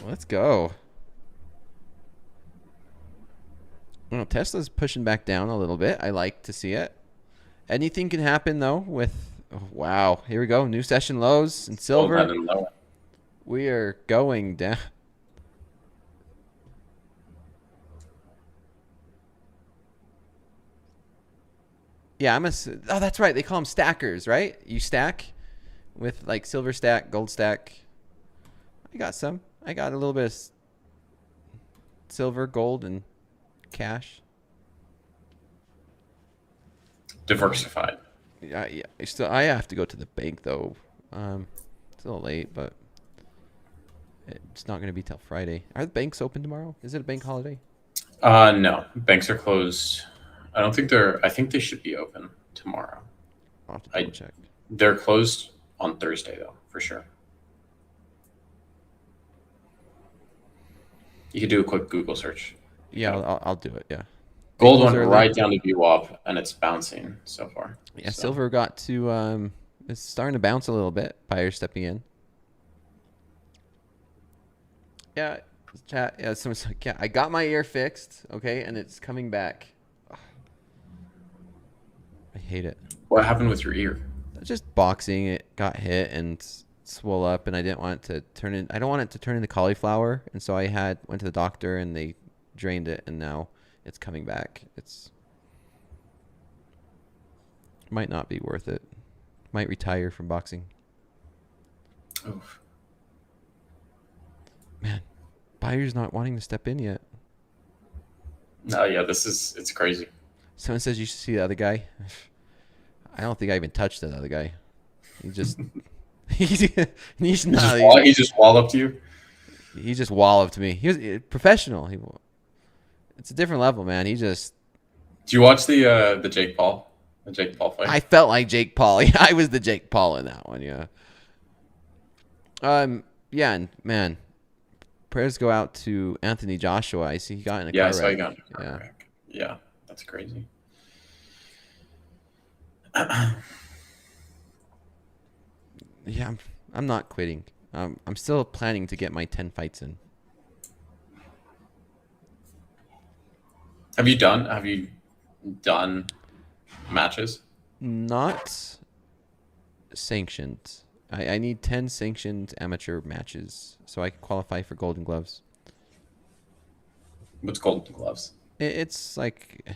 Let's go. Well, Tesla's pushing back down a little bit. I like to see it. Anything can happen, though, with... Oh, wow. Here we go. New session lows in silver. We are going down. Yeah, oh, that's right. They call them stackers, right? You stack with like silver stack, gold stack. I got some. I got a little bit of silver, gold, and cash. diversified. Yeah, yeah. I have to go to the bank though. It's a little late, but it's not going to be till Friday. Are the banks open tomorrow? Is it a bank holiday? No, banks are closed. I don't think they're. I think they should be open tomorrow. I'll have to double check. They're closed on Thursday though, for sure. You could do a quick Google search. Yeah, I'll do it. Yeah. Gold went right down to VWAP, and it's bouncing so far. Yeah, so. Silver got to it's starting to bounce a little bit. Buyers stepping in. Yeah, chat. Yeah, someone's like, yeah, I got my ear fixed. Okay, and it's coming back. Ugh. I hate it. What happened with your ear? Just boxing. It got hit and swole up, and I didn't want it to turn in. I don't want it to turn into cauliflower, and so I went to the doctor, and they drained it, and now it's coming back. It's might not be worth it. Might retire from boxing. Oof. Man, buyer's not wanting to step in yet. No, yeah, it's crazy. Someone says you should see the other guy. I don't think I even touched that other guy. He just he's not. He just walloped you. He just walloped me. He was professional. It's a different level, man. He just. Do you watch the Jake Paul fight? I felt like Jake Paul. Yeah, I was the Jake Paul in that one. Yeah. Yeah, and man, prayers go out to Anthony Joshua. I see he got in a car wreck. I saw he got in a car wreck. Yeah, that's crazy. Yeah, I'm not quitting. I'm still planning to get my 10 fights in. Have you done matches? Not sanctioned. I need 10 sanctioned amateur matches so I can qualify for Golden Gloves. What's Golden Gloves? It's like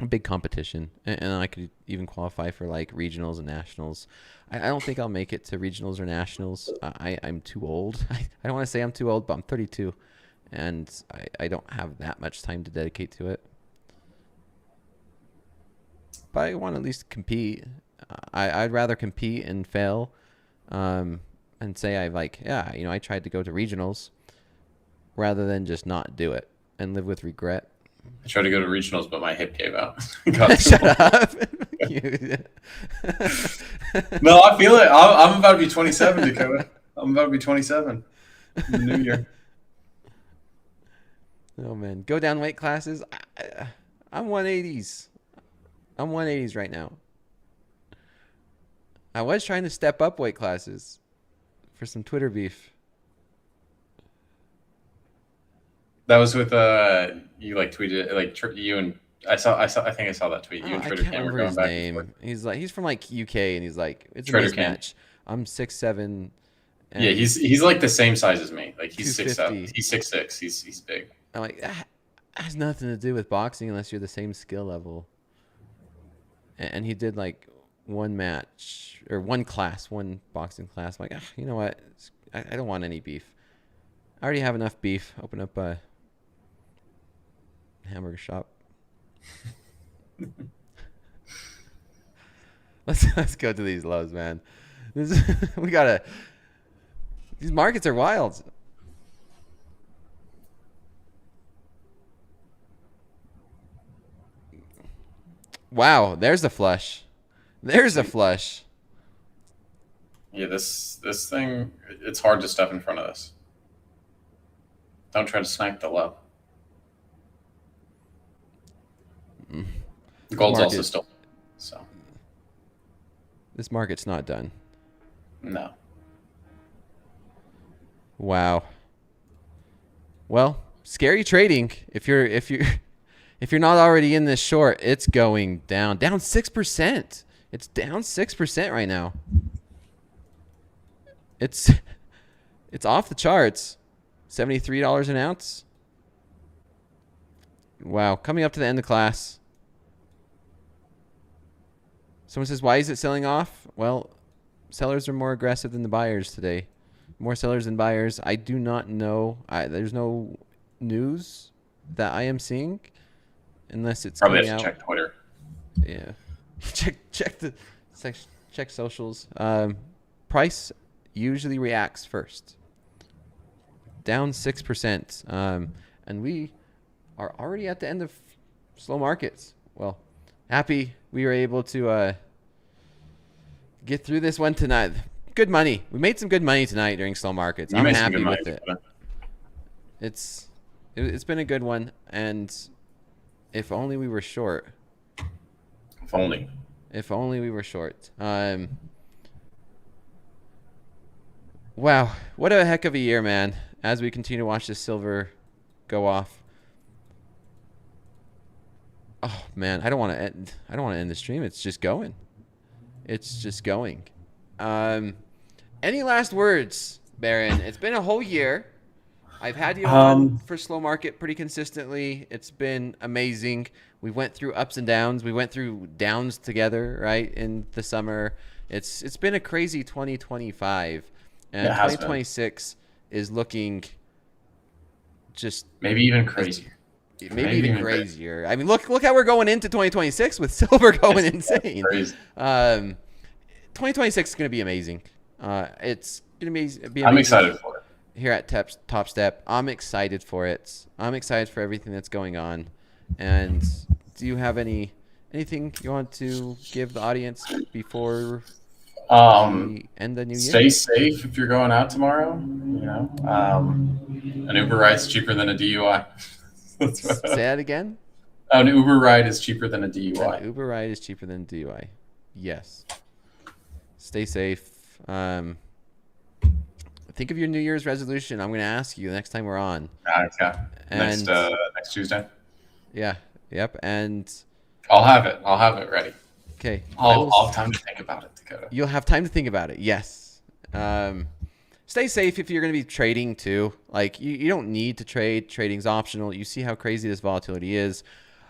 a big competition, and I could even qualify for like regionals and nationals. I don't think I'll make it to regionals or nationals. I'm too old. I don't want to say I'm too old, but I'm 32, and I don't have that much time to dedicate to it. But I want to at least compete. I'd rather compete and fail, and say I tried to go to regionals, rather than just not do it and live with regret. I tried to go to regionals, but my hip gave out. Shut up. No, I feel it. I'm about to be 27, Dakota. I'm about to be 27 in the new year. Oh, man. Go down weight classes. I'm 180s. I'm 180s right now. I was trying to step up weight classes for some Twitter beef. That was with you like tweeted like you and I think I saw that tweet. You and Trader Cam were going back and forth. He's from like UK, and he's like, it's a Trader mismatch. I'm 6'7". Yeah, he's like the same size as me. Like he's 250. 6'7". He's 6'6". He's big. I'm like, that has nothing to do with boxing unless you're the same skill level. And he did like one match or one boxing class. I'm like, you know what? I don't want any beef. I already have enough beef. Open up a hamburger shop. Let's go to these lows, man. These markets are wild. Wow, there's a flush. There's a flush. Yeah, this thing, it's hard to step in front of this. Don't try to snipe the low. Gold's also still, so. This market's not done. No. Wow. Well, scary trading. If you're not already in this short, it's going down 6%. It's down 6% right now. It's off the charts. $73 an ounce. Wow, coming up to the end of class. Someone says, why is it selling off? Well, sellers are more aggressive than the buyers today. More sellers than buyers. I do not know. There's no news that I am seeing unless it's probably coming have to out. check Twitter. Yeah. check socials. Price usually reacts first. Down 6%. And we are already at the end of slow markets. Well, happy we were able to get through this one tonight. Good money. We made some good money tonight during slow markets. I'm happy with it. It's been a good one, and if only we were short. If only. If only we were short. Wow, what a heck of a year, man. As we continue to watch this silver go off. Oh man, I don't want to end the stream. It's just going. It's just going. Any last words, Baron? It's been a whole year. I've had you on for slow market pretty consistently. It's been amazing. We went through ups and downs. We went through downs together, right, in the summer. It's been a crazy 2025, and 2026 is looking just maybe even crazier. Maybe even crazier. I mean, look how we're going into 2026 with silver going insane. 2026 is going to be amazing. It's going to be amazing. I'm excited for it. Here at Topstep, I'm excited for it. I'm excited for everything that's going on. And do you have anything you want to give the audience before we end the new year? Stay safe if you're going out tomorrow. You know, an Uber ride's cheaper than a DUI. Say that again? An Uber ride is cheaper than a DUI. An Uber ride is cheaper than a DUI. Yes. Stay safe. Think of your New Year's resolution. I'm going to ask you next time we're on. Okay. Next Tuesday. Yeah. Yep. And I'll have it ready. Okay. I'll have time to think about it, Dakota. You'll have time to think about it. Yes. Stay safe if you're going to be trading too. Like you don't need to trade. Trading's optional. You see how crazy this volatility is.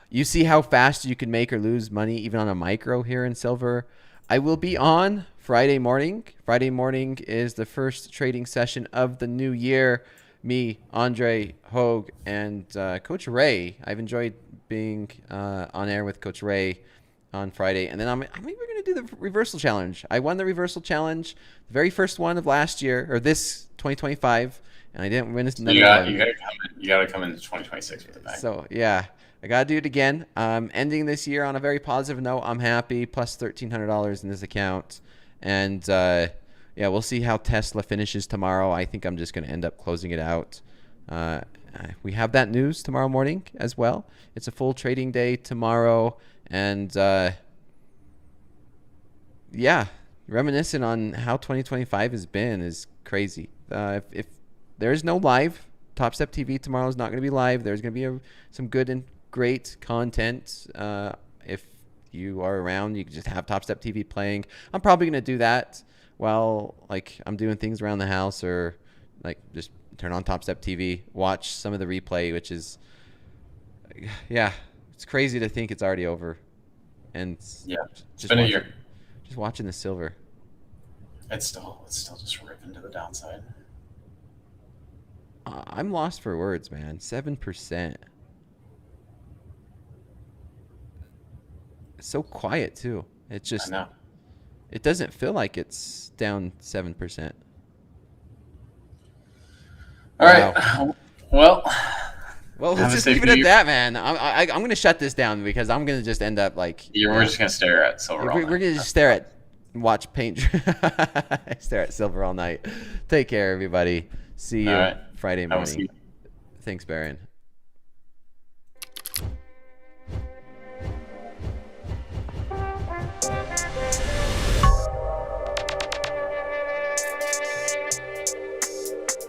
You see how fast you can make or lose money even on a micro here in silver. I will be on Friday morning. Friday morning is the first trading session of the new year. Me, Andre, Hogue, and Coach Ray. I've enjoyed being on air with Coach Ray on Friday. And then I think we're going to do the reversal challenge. I won the reversal challenge, the very first one of last year, or this 2025, and I didn't win this. You got to come into 2026 with it back. So, yeah. I got to do it again. Ending this year on a very positive note. I'm happy. Plus $1,300 in this account. And, yeah, we'll see how Tesla finishes tomorrow. I think I'm just going to end up closing it out. We have that news tomorrow morning as well. It's a full trading day tomorrow. And, yeah, reminiscent on how 2025 has been is crazy. If there's no live, TopstepTV tomorrow is not going to be live. There's going to be some good and great content. If you are around, you can just have TopstepTV playing. I'm probably going to do that while like I'm doing things around the house, or like just turn on TopstepTV, watch some of the replay, which is, yeah, it's crazy to think it's already over. And yeah, it's been a year. Just watching the silver. It's still just ripping to the downside. I'm lost for words, man. 7%. It's so quiet too. It just, I know. It doesn't feel like it's down 7%. All right. Well, let's just leave it at that, man. I'm going to shut this down because I'm going to just end up like. We're just going to stare at silver all night. We're going to just stare at, watch paint, stare at silver all night. Take care, everybody. See you Friday morning. Thanks, Baron.